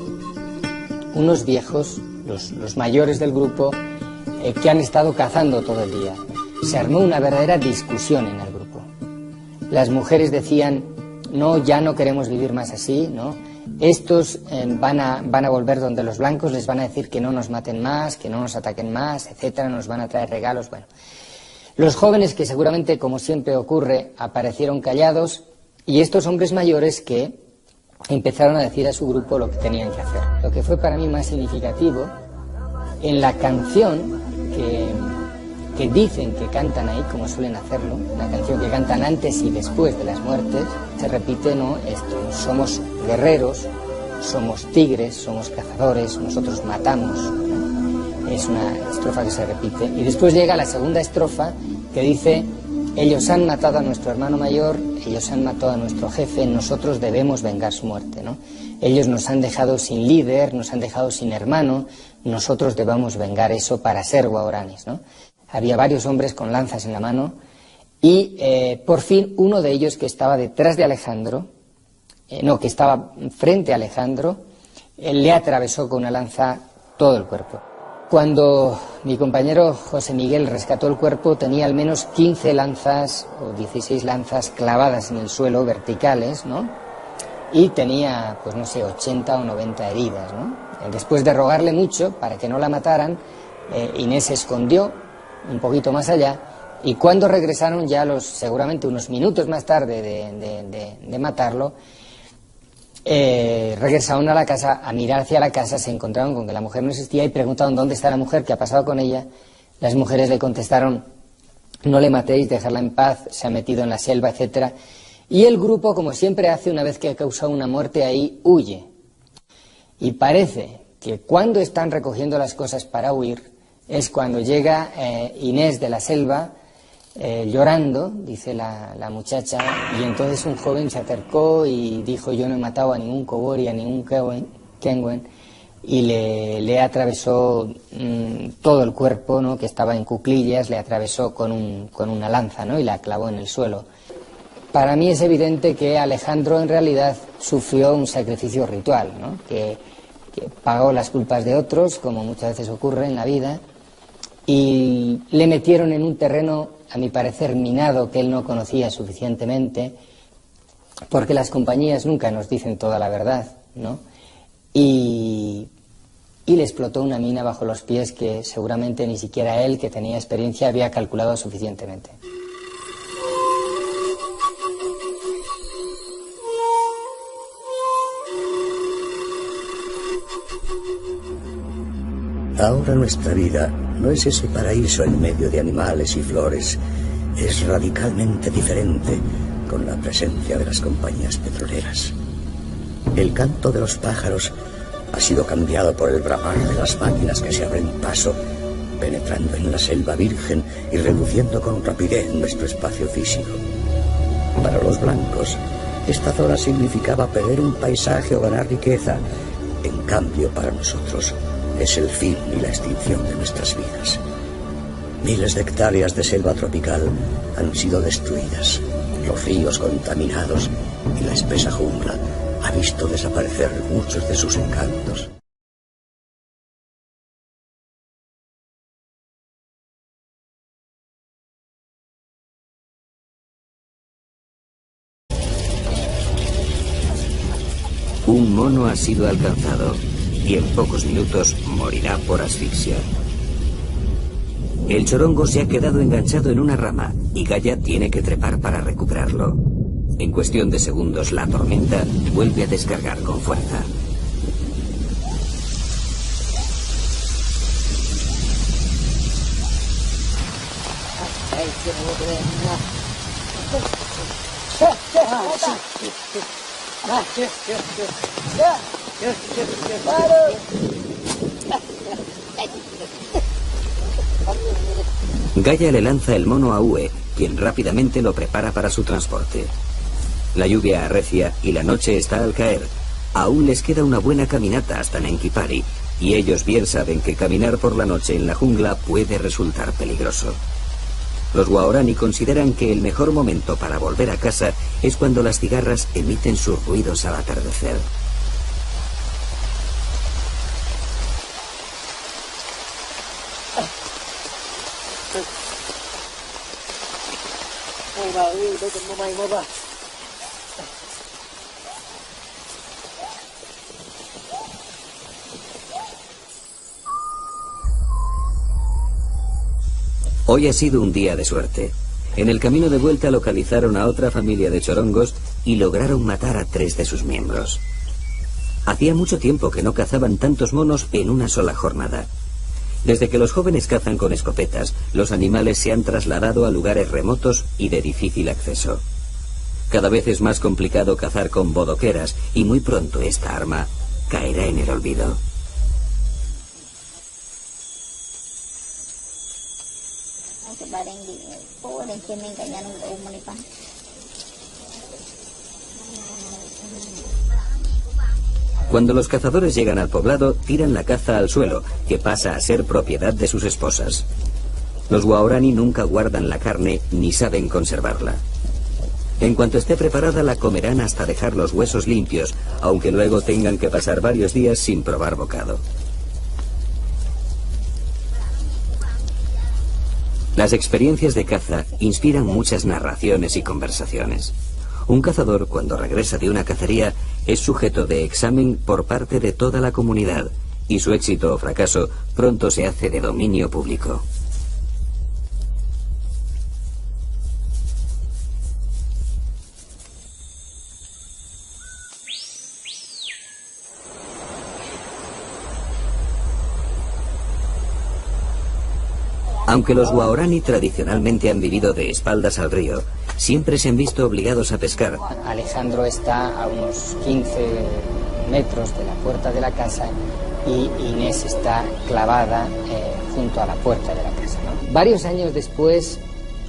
unos viejos, los mayores del grupo, que han estado cazando todo el día. Se armó una verdadera discusión en el grupo. Las mujeres decían, no, ya no queremos vivir más así, ¿no? Estos van a volver donde los blancos, les van a decir que no nos maten más, que no nos ataquen más, etcétera, nos van a traer regalos, bueno. Los jóvenes, que seguramente, como siempre ocurre, aparecieron callados, y estos hombres mayores que empezaron a decir a su grupo lo que tenían que hacer. Lo que fue para mí más significativo, en la canción que dicen que cantan ahí, como suelen hacerlo, la canción que cantan antes y después de las muertes, se repite, ¿no?, esto: somos guerreros, somos tigres, somos cazadores, nosotros matamos, ¿no? Es una estrofa que se repite. Y después llega la segunda estrofa que dice: ellos han matado a nuestro hermano mayor, ellos han matado a nuestro jefe, nosotros debemos vengar su muerte, ¿no? Ellos nos han dejado sin líder, nos han dejado sin hermano, nosotros debemos vengar eso para ser guaraníes, ¿no? Había varios hombres con lanzas en la mano y por fin uno de ellos, que estaba detrás de Alejandro, que estaba frente a Alejandro, le atravesó con una lanza todo el cuerpo. Cuando mi compañero José Miguel rescató el cuerpo, tenía al menos 15 lanzas o 16 lanzas clavadas en el suelo, verticales, ¿no? Y tenía, pues no sé, 80 o 90 heridas, ¿no? Después de rogarle mucho para que no la mataran, Inés se escondió un poquito más allá, y cuando regresaron ya seguramente unos minutos más tarde de matarlo, regresaron a la casa, a mirar hacia la casa, se encontraron con que la mujer no existía y preguntaron dónde está la mujer, qué ha pasado con ella. Las mujeres le contestaron: no le matéis, dejadla en paz, se ha metido en la selva, etcétera. Y el grupo, como siempre hace una vez que ha causado una muerte ahí, huye. Y parece que cuando están recogiendo las cosas para huir es cuando llega Inés de la selva, llorando, dice la muchacha, y entonces un joven se acercó y dijo: yo no he matado a ningún Cobori, a ningún Kenwen, y le atravesó todo el cuerpo, ¿no?, que estaba en cuclillas, le atravesó con una lanza, ¿no?, y la clavó en el suelo. Para mí es evidente que Alejandro en realidad sufrió un sacrificio ritual, ¿no?, que pagó las culpas de otros, como muchas veces ocurre en la vida, y le metieron en un terreno, a mi parecer, minado, que él no conocía suficientemente, porque las compañías nunca nos dicen toda la verdad, ¿no? Y le explotó una mina bajo los pies que seguramente ni siquiera él, que tenía experiencia, había calculado suficientemente. Ahora nuestra vida no es ese paraíso en medio de animales y flores. Es radicalmente diferente con la presencia de las compañías petroleras. El canto de los pájaros ha sido cambiado por el bramar de las máquinas que se abren paso, penetrando en la selva virgen y reduciendo con rapidez nuestro espacio físico. Para los blancos, esta zona significaba perder un paisaje o ganar riqueza. En cambio, para nosotros, es el fin y la extinción de nuestras vidas. Miles de hectáreas de selva tropical han sido destruidas, los ríos contaminados y la espesa jungla ha visto desaparecer muchos de sus encantos. Un mono ha sido alcanzado y en pocos minutos morirá por asfixia. El chorongo se ha quedado enganchado en una rama y Gaia tiene que trepar para recuperarlo. En cuestión de segundos, la tormenta vuelve a descargar con fuerza. Gaia le lanza el mono a Uwe, quien rápidamente lo prepara para su transporte. La lluvia arrecia y la noche está al caer. Aún les queda una buena caminata hasta Nenquipari, y ellos bien saben que caminar por la noche en la jungla puede resultar peligroso. Los guaraní consideran que el mejor momento para volver a casa es cuando las cigarras emiten sus ruidos al atardecer. Hoy ha sido un día de suerte. En el camino de vuelta localizaron a otra familia de chorongos y lograron matar a 3 de sus miembros. Hacía mucho tiempo que no cazaban tantos monos en una sola jornada. Desde que los jóvenes cazan con escopetas, los animales se han trasladado a lugares remotos y de difícil acceso. Cada vez es más complicado cazar con bodoqueras y muy pronto esta arma caerá en el olvido. Cuando los cazadores llegan al poblado, tiran la caza al suelo, que pasa a ser propiedad de sus esposas. Los guaraní nunca guardan la carne ni saben conservarla. En cuanto esté preparada, la comerán hasta dejar los huesos limpios, aunque luego tengan que pasar varios días sin probar bocado. Las experiencias de caza inspiran muchas narraciones y conversaciones. Un cazador, cuando regresa de una cacería, es sujeto de examen por parte de toda la comunidad, y su éxito o fracaso pronto se hace de dominio público. Aunque los guaraní tradicionalmente han vivido de espaldas al río, siempre se han visto obligados a pescar. Alejandro está a unos 15 metros de la puerta de la casa y Inés está clavada junto a la puerta de la casa, ¿no? Varios años después,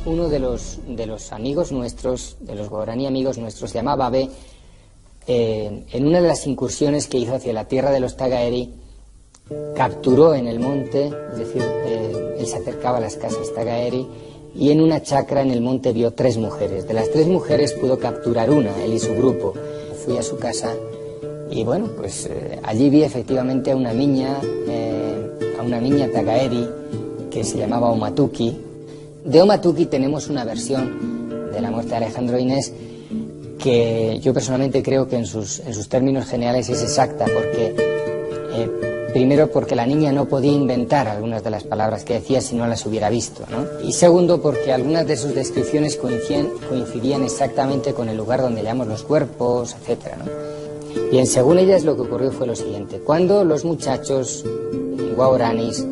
uno de los amigos nuestros, de los guaraní amigos nuestros, se llamaba Babe, en una de las incursiones que hizo hacia la tierra de los Tagaeri, capturó en el monte, es decir, él se acercaba a las casas Tagaeri, y en una chacra en el monte vio 3 mujeres. De las 3 mujeres pudo capturar una, él y su grupo. Fui a su casa y bueno, pues allí vi efectivamente a una niña Tagaeri que se llamaba Omatuki. De Omatuki tenemos una versión de la muerte de Alejandro e Inés que yo personalmente creo que en sus términos generales es exacta, porque primero porque la niña no podía inventar algunas de las palabras que decía si no las hubiera visto, ¿no? Y segundo porque algunas de sus descripciones coincidían exactamente con el lugar donde hallamos los cuerpos, etcétera, ¿no? Bien, según ellas lo que ocurrió fue lo siguiente. Cuando los muchachos guaraníes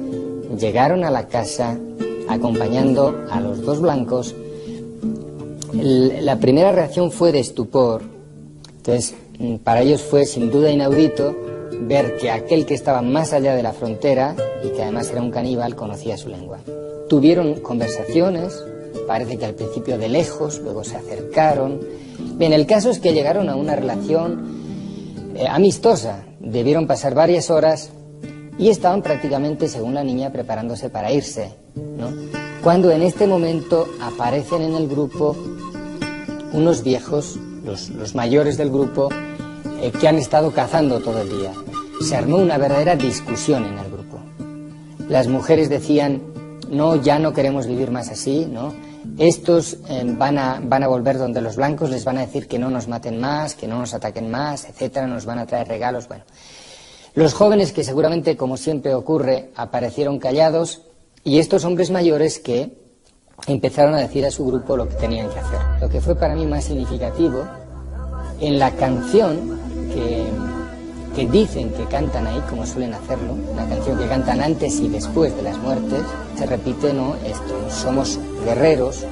llegaron a la casa acompañando a los 2 blancos, la primera reacción fue de estupor. Entonces, para ellos fue sin duda inaudito ver que aquel que estaba más allá de la frontera y que además era un caníbal conocía su lengua. Tuvieron conversaciones, parece que al principio de lejos, luego se acercaron. Bien, el caso es que llegaron a una relación amistosa. Debieron pasar varias horas y estaban prácticamente, según la niña, preparándose para irse, ¿no? Cuando en este momento aparecen en el grupo unos viejos, los mayores del grupo, que han estado cazando todo el día. Se armó una verdadera discusión en el grupo. Las mujeres decían, no, ya no queremos vivir más así, ¿no? Estos van a volver donde los blancos, les van a decir que no nos maten más, que no nos ataquen más, etcétera, nos van a traer regalos, bueno. Los jóvenes, que seguramente, como siempre ocurre, aparecieron callados, y estos hombres mayores que empezaron a decir a su grupo lo que tenían que hacer. Lo que fue para mí más significativo, en la canción que dicen que cantan ahí, como suelen hacerlo, la canción que cantan antes y después de las muertes, se repite, ¿no?, esto: somos guerreros,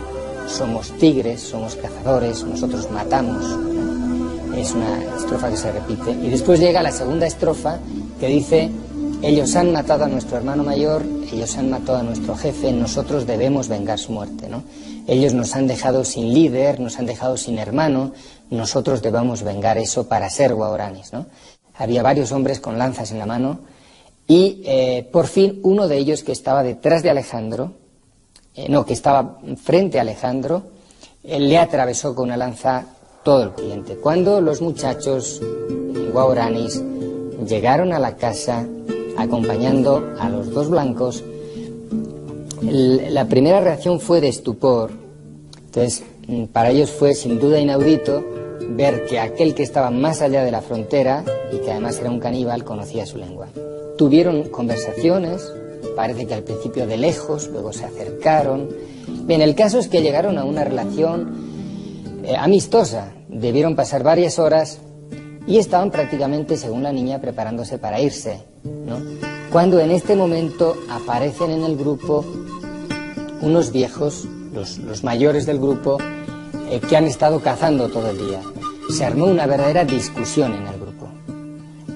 somos tigres, somos cazadores, nosotros matamos, ¿no? Es una estrofa que se repite. Y después llega la segunda estrofa que dice: ellos han matado a nuestro hermano mayor, ellos han matado a nuestro jefe, nosotros debemos vengar su muerte, ¿no? Ellos nos han dejado sin líder, nos han dejado sin hermano, nosotros debemos vengar eso para ser guaraníes, ¿no? Había varios hombres con lanzas en la mano y por fin uno de ellos, que estaba detrás de Alejandro, que estaba frente a Alejandro, le atravesó con una lanza todo el cliente. Cuando los muchachos guauranis llegaron a la casa acompañando a los dos blancos, la primera reacción fue de estupor. Entonces, para ellos fue sin duda inaudito ver que aquel que estaba más allá de la frontera y que además era un caníbal conocía su lengua. Tuvieron conversaciones, parece que al principio de lejos, luego se acercaron. Bien, el caso es que llegaron a una relación amistosa. Debieron pasar varias horas y estaban prácticamente, según la niña, preparándose para irse, ¿no? Cuando en este momento aparecen en el grupo unos viejos, los mayores del grupo, que han estado cazando todo el día. Se armó una verdadera discusión en el grupo.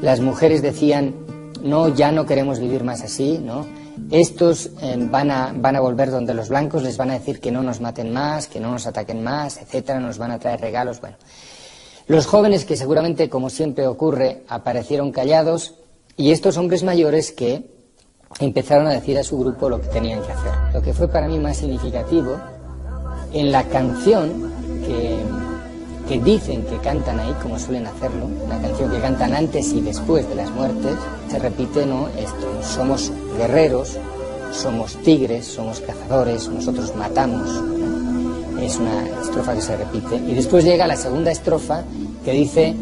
Las mujeres decían, no, ya no queremos vivir más así, ¿no? Estos van a volver donde los blancos, les van a decir que no nos maten más, que no nos ataquen más, etcétera, nos van a traer regalos, bueno. Los jóvenes, que seguramente, como siempre ocurre, aparecieron callados, y estos hombres mayores que empezaron a decir a su grupo lo que tenían que hacer. Lo que fue para mí más significativo, en la canción que dicen que cantan ahí, como suelen hacerlo, la canción que cantan antes y después de las muertes, se repite, ¿no?, esto: somos guerreros, somos tigres, somos cazadores, nosotros matamos, ¿no? Es una estrofa que se repite. Y después llega la segunda estrofa que dice: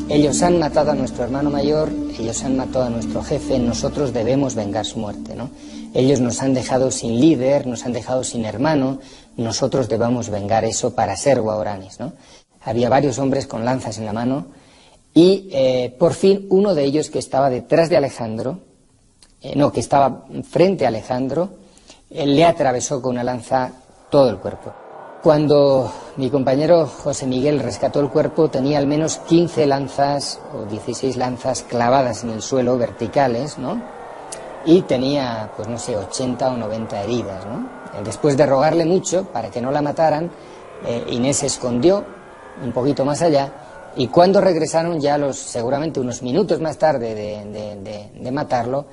ellos han matado a nuestro hermano mayor, ellos han matado a nuestro jefe, nosotros debemos vengar su muerte, ¿no? Ellos nos han dejado sin líder, nos han dejado sin hermano, nosotros debemos vengar eso para ser guauranis, ¿no? Había varios hombres con lanzas en la mano y por fin uno de ellos, que estaba detrás de Alejandro, que estaba frente a Alejandro, le atravesó con una lanza todo el cuerpo. Cuando mi compañero José Miguel rescató el cuerpo, tenía al menos 15 lanzas o 16 lanzas clavadas en el suelo, verticales, ¿no? Y tenía, pues no sé, 80 o 90 heridas, ¿no? Después de rogarle mucho para que no la mataran, Inés se escondió un poquito más allá, y cuando regresaron ya seguramente unos minutos más tarde de matarlo,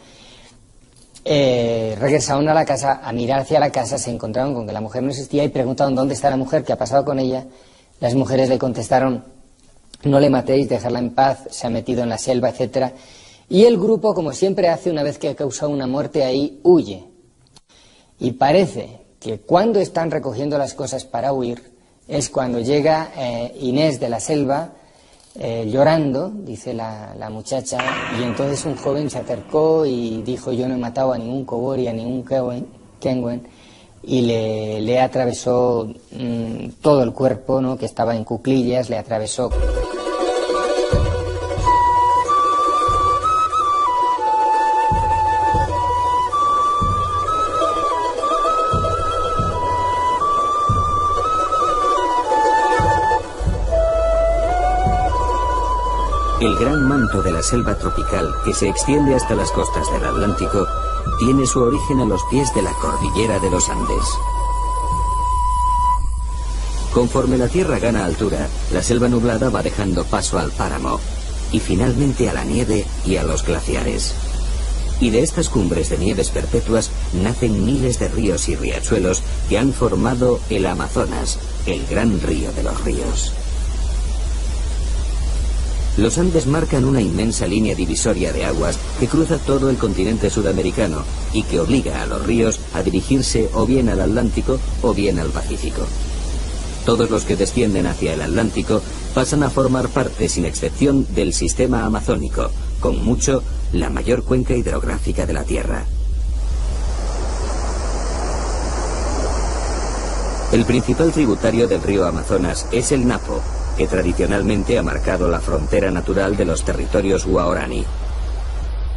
regresaron a la casa, a mirar hacia la casa, se encontraron con que la mujer no existía y preguntaron dónde está la mujer, qué ha pasado con ella. Las mujeres le contestaron: no le matéis, dejadla en paz, se ha metido en la selva, etcétera. Y el grupo, como siempre hace una vez que ha causado una muerte ahí, huye. Y parece que cuando están recogiendo las cosas para huir es cuando llega Inés de la selva, llorando, dice la muchacha, y entonces un joven se acercó y dijo: yo no he matado a ningún Cobori, a ningún Kenwen, y le atravesó todo el cuerpo, ¿no?, que estaba en cuclillas, le atravesó. El gran manto de la selva tropical, que se extiende hasta las costas del Atlántico, tiene su origen a los pies de la cordillera de los Andes. Conforme la tierra gana altura, la selva nublada va dejando paso al páramo y finalmente a la nieve y a los glaciares. Y de estas cumbres de nieves perpetuas nacen miles de ríos y riachuelos que han formado el Amazonas, el gran río de los ríos. Los Andes marcan una inmensa línea divisoria de aguas que cruza todo el continente sudamericano y que obliga a los ríos a dirigirse o bien al Atlántico o bien al Pacífico. Todos los que descienden hacia el Atlántico pasan a formar parte, sin excepción, del sistema amazónico, con mucho la mayor cuenca hidrográfica de la Tierra. El principal tributario del río Amazonas es el Napo, que tradicionalmente ha marcado la frontera natural de los territorios guaorani.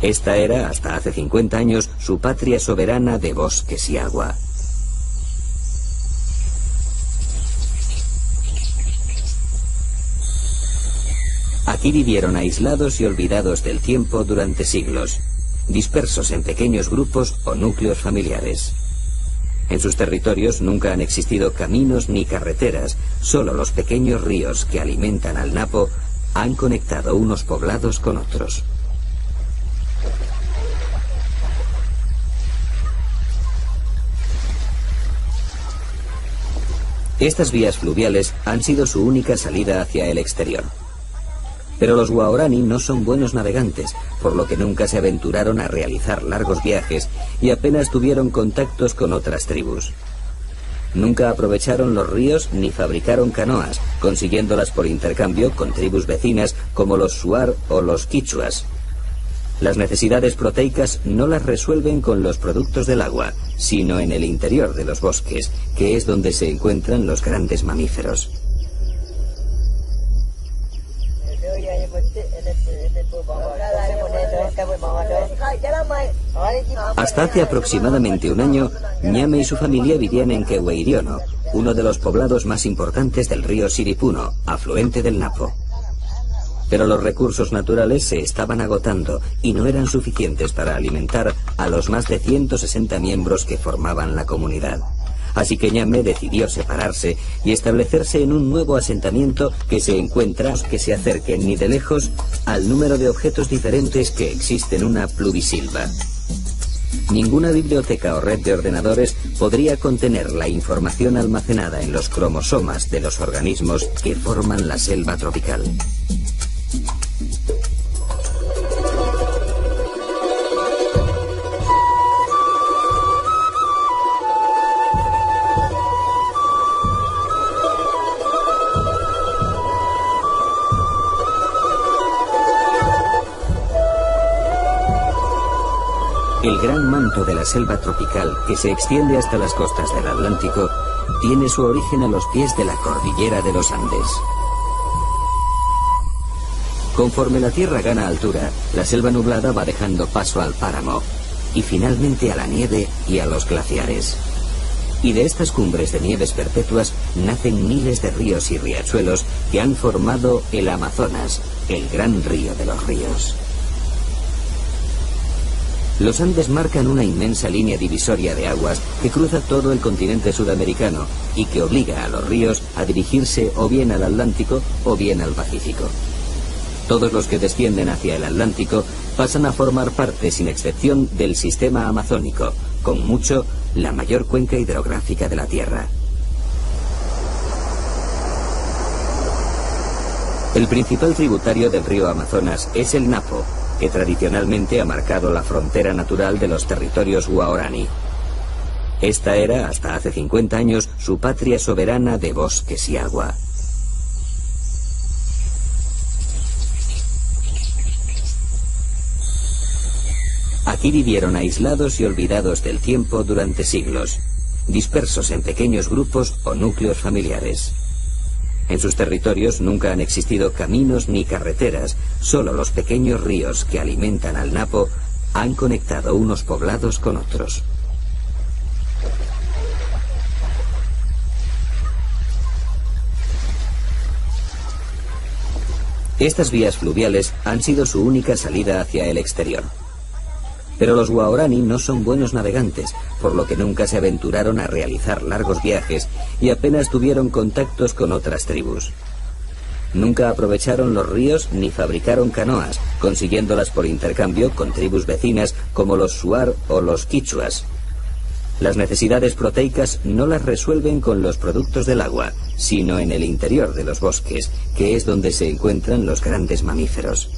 Esta era, hasta hace 50 años, su patria soberana de bosques y agua. Aquí vivieron aislados y olvidados del tiempo durante siglos, dispersos en pequeños grupos o núcleos familiares. En sus territorios nunca han existido caminos ni carreteras, solo los pequeños ríos que alimentan al Napo han conectado unos poblados con otros. Estas vías fluviales han sido su única salida hacia el exterior. Pero los Waorani no son buenos navegantes, por lo que nunca se aventuraron a realizar largos viajes y apenas tuvieron contactos con otras tribus. Nunca aprovecharon los ríos ni fabricaron canoas, consiguiéndolas por intercambio con tribus vecinas como los Shuar o los Quichuas. Las necesidades proteicas no las resuelven con los productos del agua, sino en el interior de los bosques, que es donde se encuentran los grandes mamíferos. Hasta hace aproximadamente un año, Ñame y su familia vivían en Quehueiriono, uno de los poblados más importantes del río Siripuno, afluente del Napo. Pero los recursos naturales se estaban agotando y no eran suficientes para alimentar a los más de 160 miembros que formaban la comunidad. Así que Ñame decidió separarse y establecerse en un nuevo asentamiento que se encuentra que se acerquen ni de lejos al número de objetos diferentes que existe en una pluvisilva. Ninguna biblioteca o red de ordenadores podría contener la información almacenada en los cromosomas de los organismos que forman la selva tropical. El gran manto de la selva tropical, que se extiende hasta las costas del Atlántico, tiene su origen a los pies de la cordillera de los Andes. Conforme la tierra gana altura, la selva nublada va dejando paso al páramo, y finalmente a la nieve y a los glaciares. Y de estas cumbres de nieves perpetuas nacen miles de ríos y riachuelos que han formado el Amazonas, el gran río de los ríos. Los Andes marcan una inmensa línea divisoria de aguas que cruza todo el continente sudamericano y que obliga a los ríos a dirigirse o bien al Atlántico o bien al Pacífico. Todos los que descienden hacia el Atlántico pasan a formar parte, sin excepción, del sistema amazónico, con mucho la mayor cuenca hidrográfica de la Tierra. El principal tributario del río Amazonas es el Napo, que tradicionalmente ha marcado la frontera natural de los territorios Waorani. Esta era, hasta hace 50 años, su patria soberana de bosques y agua. Aquí vivieron aislados y olvidados del tiempo durante siglos, dispersos en pequeños grupos o núcleos familiares. En sus territorios nunca han existido caminos ni carreteras, solo los pequeños ríos que alimentan al Napo han conectado unos poblados con otros. Estas vías fluviales han sido su única salida hacia el exterior. Pero los Waorani no son buenos navegantes, por lo que nunca se aventuraron a realizar largos viajes y apenas tuvieron contactos con otras tribus. Nunca aprovecharon los ríos ni fabricaron canoas, consiguiéndolas por intercambio con tribus vecinas como los Shuar o los Quichuas. Las necesidades proteicas no las resuelven con los productos del agua, sino en el interior de los bosques, que es donde se encuentran los grandes mamíferos.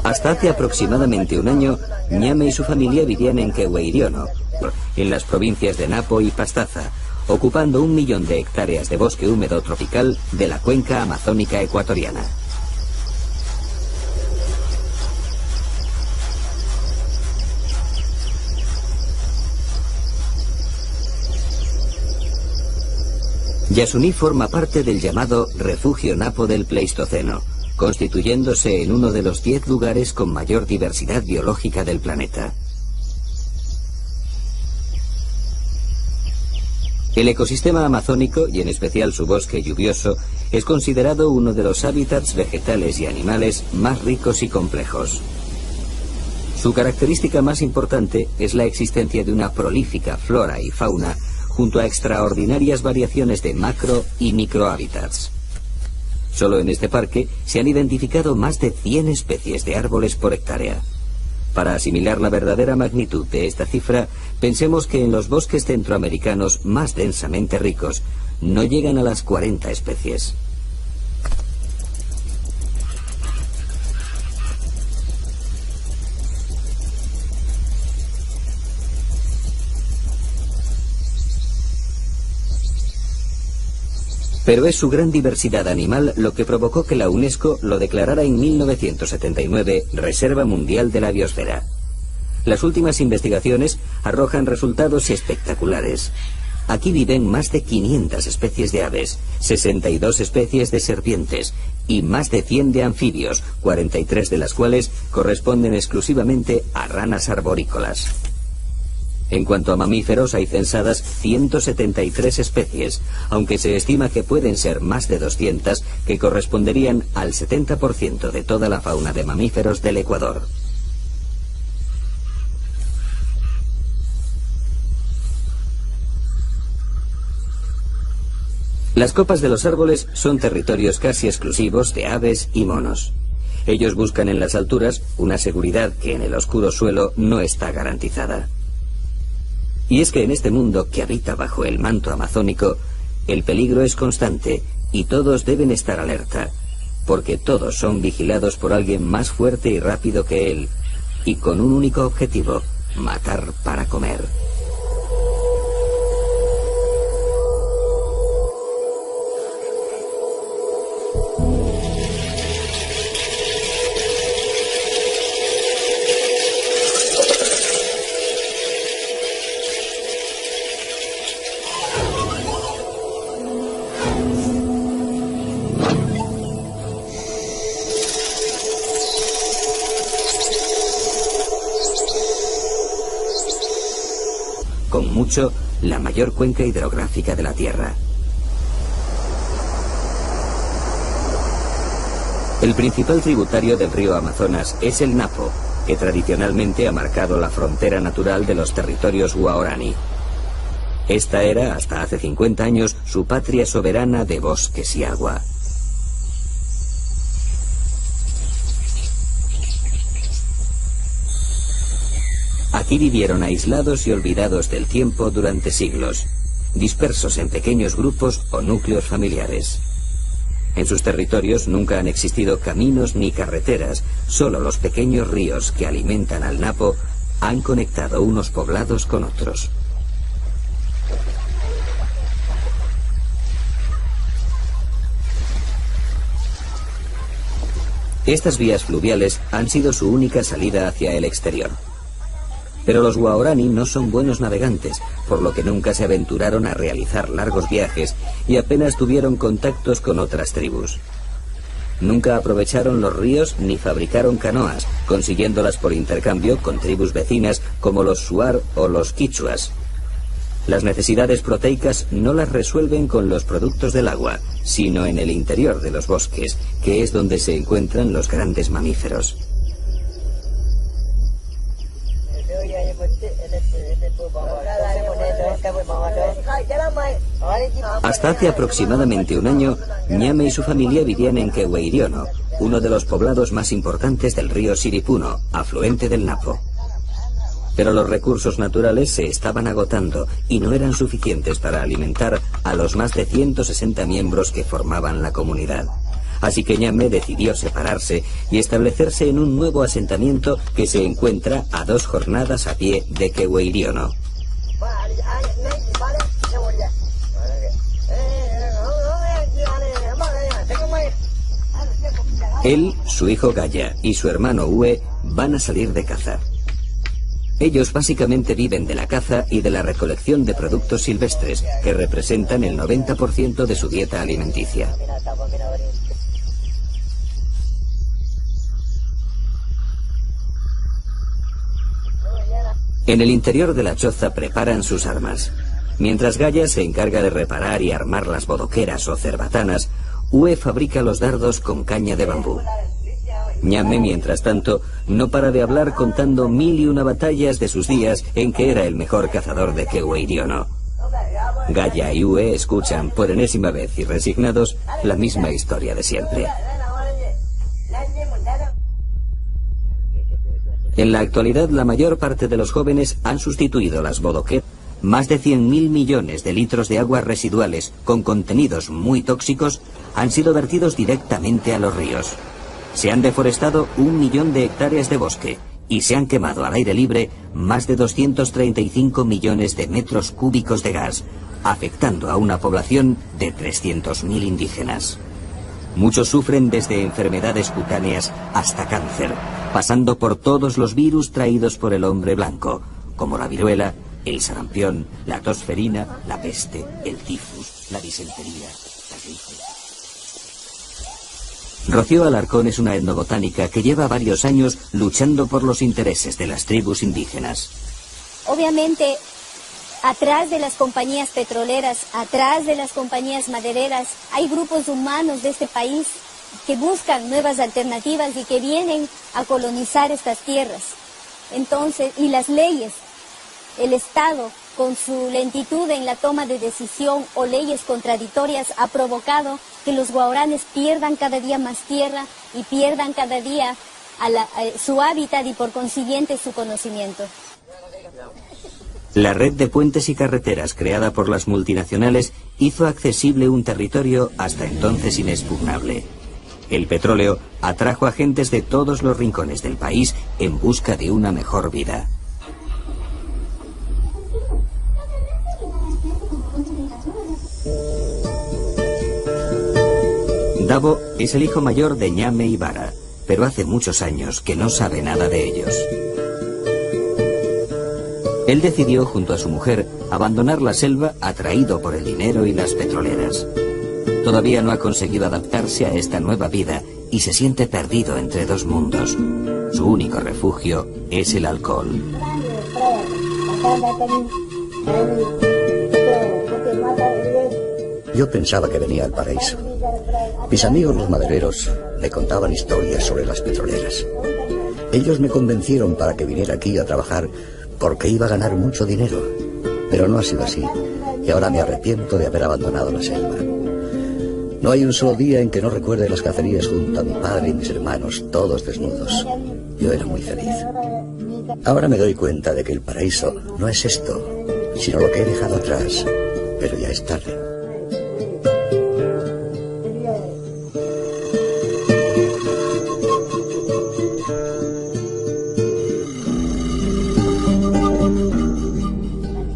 Hasta hace aproximadamente un año, Ñame y su familia vivían en Quehueiriono, en las provincias de Napo y Pastaza, ocupando 1 millón de hectáreas de bosque húmedo tropical de la cuenca amazónica ecuatoriana. Yasuní forma parte del llamado Refugio Napo del Pleistoceno, constituyéndose en uno de los 10 lugares con mayor diversidad biológica del planeta. El ecosistema amazónico, y en especial su bosque lluvioso, es considerado uno de los hábitats vegetales y animales más ricos y complejos. Su característica más importante es la existencia de una prolífica flora y fauna, junto a extraordinarias variaciones de macro y microhábitats. Solo en este parque se han identificado más de 100 especies de árboles por hectárea. Para asimilar la verdadera magnitud de esta cifra, pensemos que en los bosques centroamericanos más densamente ricos no llegan a las 40 especies. Pero es su gran diversidad animal lo que provocó que la UNESCO lo declarara en 1979 Reserva Mundial de la Biosfera. Las últimas investigaciones arrojan resultados espectaculares. Aquí viven más de 500 especies de aves, 62 especies de serpientes y más de 100 de anfibios, 43 de las cuales corresponden exclusivamente a ranas arborícolas. En cuanto a mamíferos, hay censadas 173 especies, aunque se estima que pueden ser más de 200, que corresponderían al 70% de toda la fauna de mamíferos del Ecuador. Las copas de los árboles son territorios casi exclusivos de aves y monos. Ellos buscan en las alturas una seguridad que en el oscuro suelo no está garantizada. Y es que en este mundo que habita bajo el manto amazónico, el peligro es constante y todos deben estar alerta, porque todos son vigilados por alguien más fuerte y rápido que él, y con un único objetivo: matar para comer. Con mucho, la mayor cuenca hidrográfica de la Tierra. El principal tributario del río Amazonas es el Napo, que tradicionalmente ha marcado la frontera natural de los territorios Guaraní. Esta era, hasta hace 50 años, su patria soberana de bosques y agua. Aquí vivieron aislados y olvidados del tiempo durante siglos, dispersos en pequeños grupos o núcleos familiares. En sus territorios nunca han existido caminos ni carreteras, solo los pequeños ríos que alimentan al Napo han conectado unos poblados con otros. Estas vías fluviales han sido su única salida hacia el exterior. Pero los Guaraní no son buenos navegantes, por lo que nunca se aventuraron a realizar largos viajes y apenas tuvieron contactos con otras tribus. Nunca aprovecharon los ríos ni fabricaron canoas, consiguiéndolas por intercambio con tribus vecinas como los Shuar o los Quichuas. Las necesidades proteicas no las resuelven con los productos del agua, sino en el interior de los bosques, que es donde se encuentran los grandes mamíferos. Hasta hace aproximadamente un año, Ñame y su familia vivían en Quehueiriono, uno de los poblados más importantes del río Siripuno, afluente del Napo. Pero los recursos naturales se estaban agotando y no eran suficientes para alimentar a los más de 160 miembros que formaban la comunidad. Así que Ñame decidió separarse y establecerse en un nuevo asentamiento que se encuentra a 2 jornadas a pie de Quehueiriono. Él, su hijo Gaya y su hermano Ue van a salir de caza. Ellos básicamente viven de la caza y de la recolección de productos silvestres, que representan el 90% de su dieta alimenticia. En el interior de la choza preparan sus armas. Mientras Gaya se encarga de reparar y armar las bodoqueras o cerbatanas, Ue fabrica los dardos con caña de bambú. Ñame, mientras tanto, no para de hablar contando 1001 batallas de sus días en que era el mejor cazador de Quehueiriono. Gaya y Ue escuchan por enésima vez y resignados la misma historia de siempre. En la actualidad, la mayor parte de los jóvenes han sustituido las bodoqueras. Más de 100.000 millones de litros de aguas residuales con contenidos muy tóxicos han sido vertidos directamente a los ríos. Se han deforestado 1 millón de hectáreas de bosque y se han quemado al aire libre más de 235 millones de metros cúbicos de gas, afectando a una población de 300.000 indígenas. Muchos sufren desde enfermedades cutáneas hasta cáncer, pasando por todos los virus traídos por el hombre blanco, como la viruela, el sarampión, la tosferina, la peste, el tifus, la disentería, la gripe. Rocío Alarcón es una etnobotánica que lleva varios años luchando por los intereses de las tribus indígenas. Obviamente, atrás de las compañías petroleras, atrás de las compañías madereras, hay grupos humanos de este país que buscan nuevas alternativas y que vienen a colonizar estas tierras. Entonces, y las leyes, el Estado, con su lentitud en la toma de decisión o leyes contradictorias, ha provocado que los guaraníes pierdan cada día más tierra y pierdan cada día su hábitat y por consiguiente su conocimiento. La red de puentes y carreteras creada por las multinacionales hizo accesible un territorio hasta entonces inexpugnable. El petróleo atrajo a gentes de todos los rincones del país en busca de una mejor vida. Davo es el hijo mayor de Ñame y Vara, pero hace muchos años que no sabe nada de ellos. Él decidió, junto a su mujer, abandonar la selva atraído por el dinero y las petroleras. Todavía no ha conseguido adaptarse a esta nueva vida y se siente perdido entre dos mundos. Su único refugio es el alcohol. Yo pensaba que venía al paraíso. Mis amigos los madereros me contaban historias sobre las petroleras. Ellos me convencieron para que viniera aquí a trabajar porque iba a ganar mucho dinero. Pero no ha sido así, y ahora me arrepiento de haber abandonado la selva. No hay un solo día en que no recuerde las cacerías junto a mi padre y mis hermanos, todos desnudos. Yo era muy feliz. Ahora me doy cuenta de que el paraíso no es esto, sino lo que he dejado atrás, pero ya es tarde.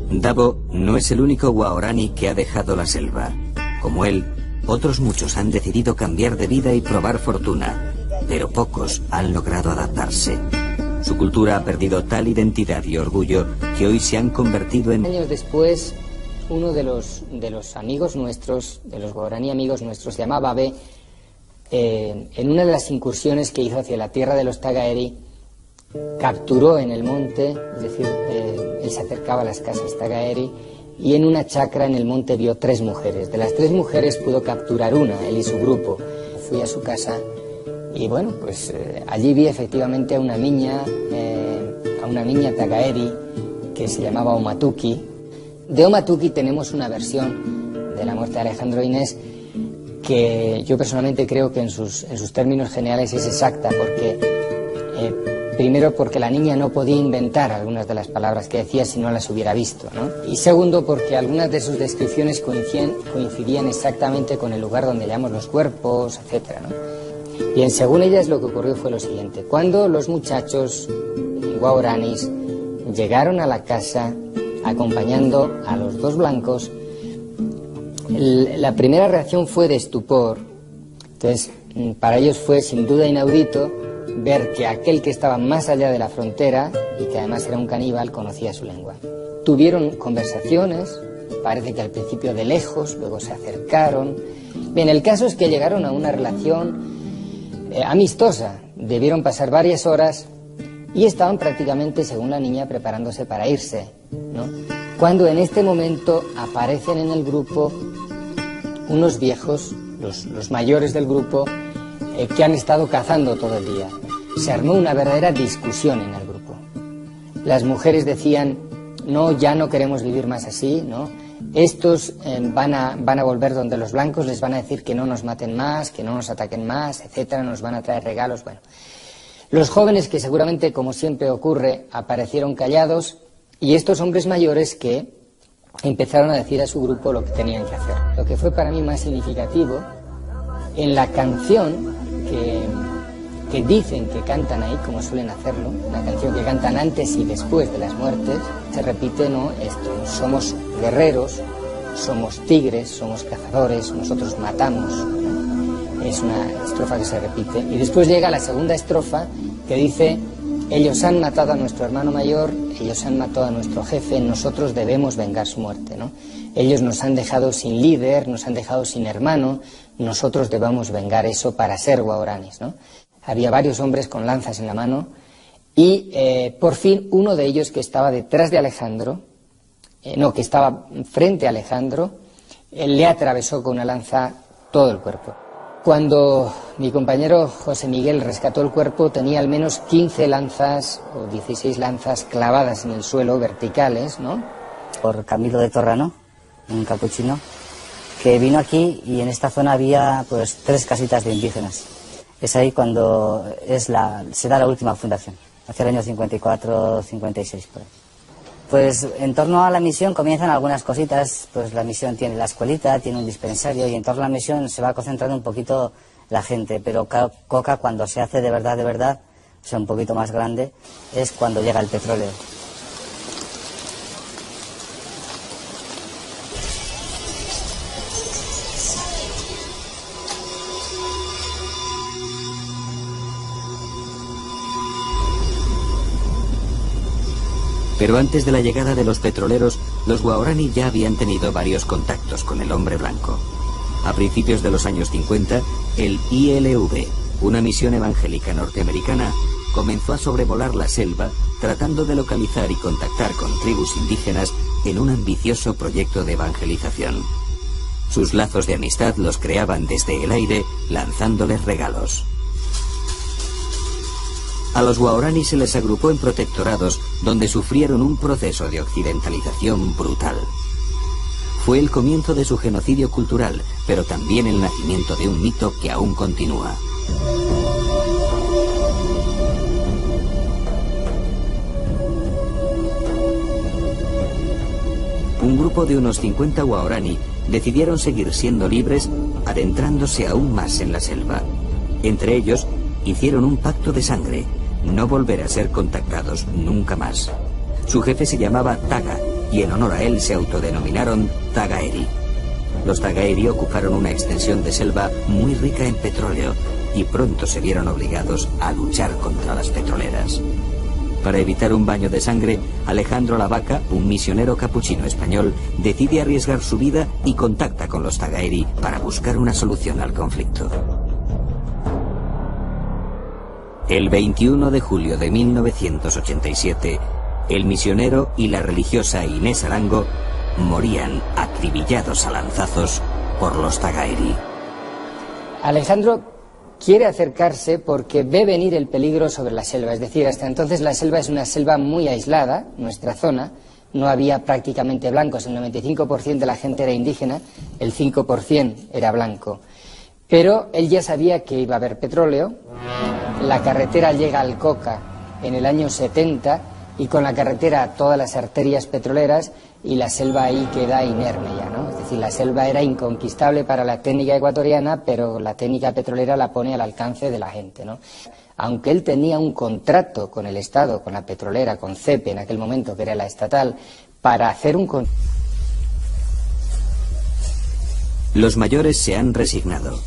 Davo no es el único guaraní que ha dejado la selva. Como él, otros muchos han decidido cambiar de vida y probar fortuna, pero pocos han logrado adaptarse. Su cultura ha perdido tal identidad y orgullo que hoy se han convertido en... Años después, uno de los amigos nuestros, de los guaraní amigos nuestros, se llamaba Babe, en una de las incursiones que hizo hacia la tierra de los Tagaeri, capturó en el monte, es decir, él se acercaba a las casas Tagaeri, y en una chacra en el monte vio 3 mujeres. De las 3 mujeres pudo capturar una, él y su grupo. Fui a su casa y bueno, pues allí vi efectivamente a una niña Tagaeri que se llamaba Omatuki. De Omatuki tenemos una versión de la muerte de Alejandro Inés que yo personalmente creo que en sus términos generales es exacta, porque primero porque la niña no podía inventar algunas de las palabras que decía si no las hubiera visto, ¿no? Y segundo porque algunas de sus descripciones coincidían exactamente con el lugar donde hallamos los cuerpos, etcétera, ¿no? Bien, según ellas lo que ocurrió fue lo siguiente. Cuando los muchachos guaraníes llegaron a la casa acompañando a los 2 blancos, la primera reacción fue de estupor. Entonces, para ellos fue sin duda inaudito ver que aquel que estaba más allá de la frontera y que además era un caníbal conocía su lengua. Tuvieron conversaciones, parece que al principio de lejos, luego se acercaron. Bien, el caso es que llegaron a una relación amistosa. Debieron pasar varias horas y estaban prácticamente, según la niña, preparándose para irse, ¿no? Cuando en este momento aparecen en el grupo unos viejos, los mayores del grupo, que han estado cazando todo el día. Se armó una verdadera discusión en el grupo. Las mujeres decían, no, ya no queremos vivir más así, ¿no? Estos van a volver donde los blancos, les van a decir que no nos maten más, que no nos ataquen más, etcétera, nos van a traer regalos, bueno. Los jóvenes, que seguramente, como siempre ocurre, aparecieron callados, y estos hombres mayores que empezaron a decir a su grupo lo que tenían que hacer. Lo que fue para mí más significativo, en la canción que dicen que cantan ahí, como suelen hacerlo, la canción que cantan antes y después de las muertes, se repite, ¿no?, esto: somos guerreros, somos tigres, somos cazadores, nosotros matamos, ¿no? Es una estrofa que se repite. Y después llega la segunda estrofa que dice: ellos han matado a nuestro hermano mayor, ellos han matado a nuestro jefe, nosotros debemos vengar su muerte, ¿no? Ellos nos han dejado sin líder, nos han dejado sin hermano, nosotros debemos vengar eso para ser guaraníes, ¿no? Había varios hombres con lanzas en la mano y por fin uno de ellos, que estaba detrás de Alejandro, que estaba frente a Alejandro, le atravesó con una lanza todo el cuerpo. Cuando mi compañero José Miguel rescató el cuerpo, tenía al menos 15 lanzas o 16 lanzas clavadas en el suelo, verticales, ¿no? Por Camilo de Torrano, un capuchino, que vino aquí, y en esta zona había pues 3 casitas de indígenas. Es ahí cuando se da la última fundación, hacia el año 54-56 por ahí. Pues en torno a la misión comienzan algunas cositas. Pues la misión tiene la escuelita, tiene un dispensario, y en torno a la misión se va concentrando un poquito la gente. Pero Coca, cuando se hace de verdad, o sea, un poquito más grande, es cuando llega el petróleo. Pero antes de la llegada de los petroleros, los guaraní ya habían tenido varios contactos con el hombre blanco. A principios de los años 50, el ILV, una misión evangélica norteamericana, comenzó a sobrevolar la selva, tratando de localizar y contactar con tribus indígenas en un ambicioso proyecto de evangelización. Sus lazos de amistad los creaban desde el aire, lanzándoles regalos. A los guaraní se les agrupó en protectorados, donde sufrieron un proceso de occidentalización brutal. Fue el comienzo de su genocidio cultural, pero también el nacimiento de un mito que aún continúa. Un grupo de unos 50 guaraní decidieron seguir siendo libres, adentrándose aún más en la selva. Entre ellos, hicieron un pacto de sangre: no volver a ser contactados nunca más. Su jefe se llamaba Taga, y en honor a él se autodenominaron Tagaeri. Los Tagaeri ocuparon una extensión de selva muy rica en petróleo, y pronto se vieron obligados a luchar contra las petroleras. Para evitar un baño de sangre, Alejandro Lavaca, un misionero capuchino español, decide arriesgar su vida y contacta con los Tagaeri para buscar una solución al conflicto. El 21 de julio de 1987, el misionero y la religiosa Inés Arango morían acribillados a lanzazos por los Tagaeri. Alejandro quiere acercarse porque ve venir el peligro sobre la selva. Es decir, hasta entonces la selva es una selva muy aislada, nuestra zona. No había prácticamente blancos, el 95% de la gente era indígena, el 5% era blanco. Pero él ya sabía que iba a haber petróleo. La carretera llega al Coca en el año 70, y con la carretera todas las arterias petroleras, y la selva ahí queda inerme ya, ¿no? Es decir, la selva era inconquistable para la técnica ecuatoriana, pero la técnica petrolera la pone al alcance de la gente, ¿no? Aunque él tenía un contrato con el Estado, con la petrolera, con CEPE en aquel momento, que era la estatal, para hacer un... Los mayores se han resignado.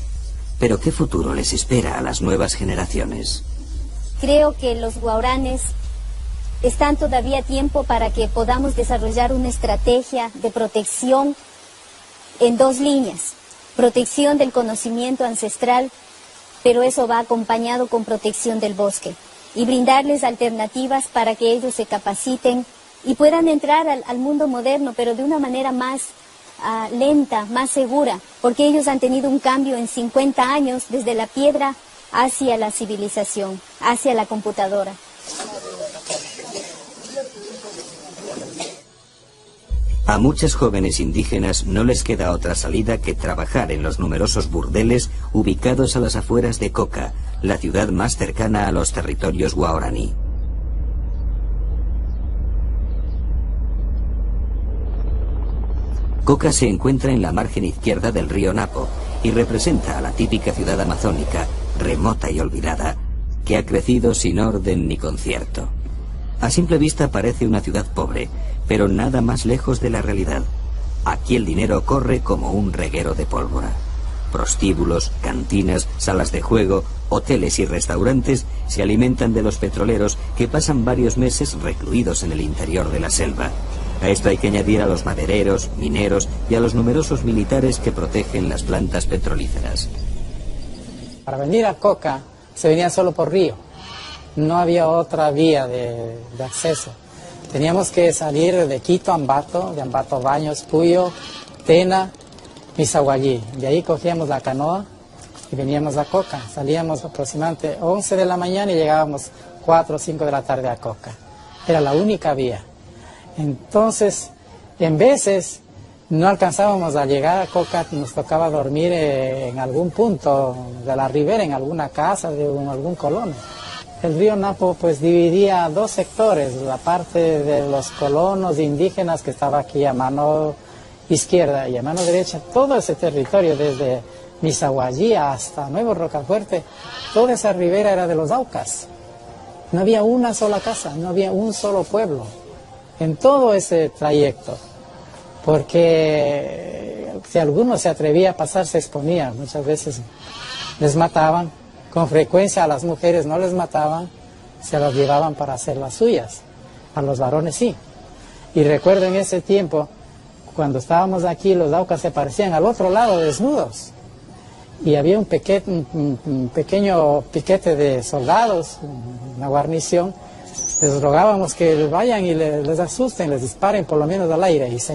Pero ¿qué futuro les espera a las nuevas generaciones? Creo que los guaraníes están todavía a tiempo para que podamos desarrollar una estrategia de protección en 2 líneas. Protección del conocimiento ancestral, pero eso va acompañado con protección del bosque. Y brindarles alternativas para que ellos se capaciten y puedan entrar al mundo moderno, pero de una manera más lenta, más segura, porque ellos han tenido un cambio en 50 años desde la piedra hacia la civilización, hacia la computadora. A muchas jóvenes indígenas no les queda otra salida que trabajar en los numerosos burdeles ubicados a las afueras de Coca, la ciudad más cercana a los territorios guaraní. Coca se encuentra en la margen izquierda del río Napo y representa a la típica ciudad amazónica, remota y olvidada, que ha crecido sin orden ni concierto. A simple vista parece una ciudad pobre, pero nada más lejos de la realidad. Aquí el dinero corre como un reguero de pólvora. Prostíbulos, cantinas, salas de juego, hoteles y restaurantes se alimentan de los petroleros que pasan varios meses recluidos en el interior de la selva. A esto hay que añadir a los madereros, mineros y a los numerosos militares que protegen las plantas petrolíferas. Para venir a Coca se venía solo por río. No había otra vía de acceso. Teníamos que salir de Quito a Ambato, de Ambato Baños, Puyo, Tena, Misaguallí. De ahí cogíamos la canoa y veníamos a Coca. Salíamos aproximadamente 11 de la mañana y llegábamos 4 o 5 de la tarde a Coca. Era la única vía. Entonces, en veces no alcanzábamos a llegar a Coca, nos tocaba dormir en algún punto de la ribera, en alguna casa de algún colono. El río Napo pues dividía dos sectores, la parte de los colonos indígenas que estaba aquí a mano izquierda y a mano derecha, todo ese territorio desde Misaguallí hasta Nuevo Rocafuerte, toda esa ribera era de los Aucas. No había una sola casa, no había un solo pueblo en todo ese trayecto, porque si alguno se atrevía a pasar se exponía, muchas veces les mataban, con frecuencia a las mujeres no les mataban, se las llevaban para hacer las suyas, a los varones sí. Y recuerdo en ese tiempo, cuando estábamos aquí, los Aucas se parecían al otro lado desnudos, y había un pequeño piquete de soldados, una guarnición. Les rogábamos que vayan y les asusten, les disparen por lo menos al aire y se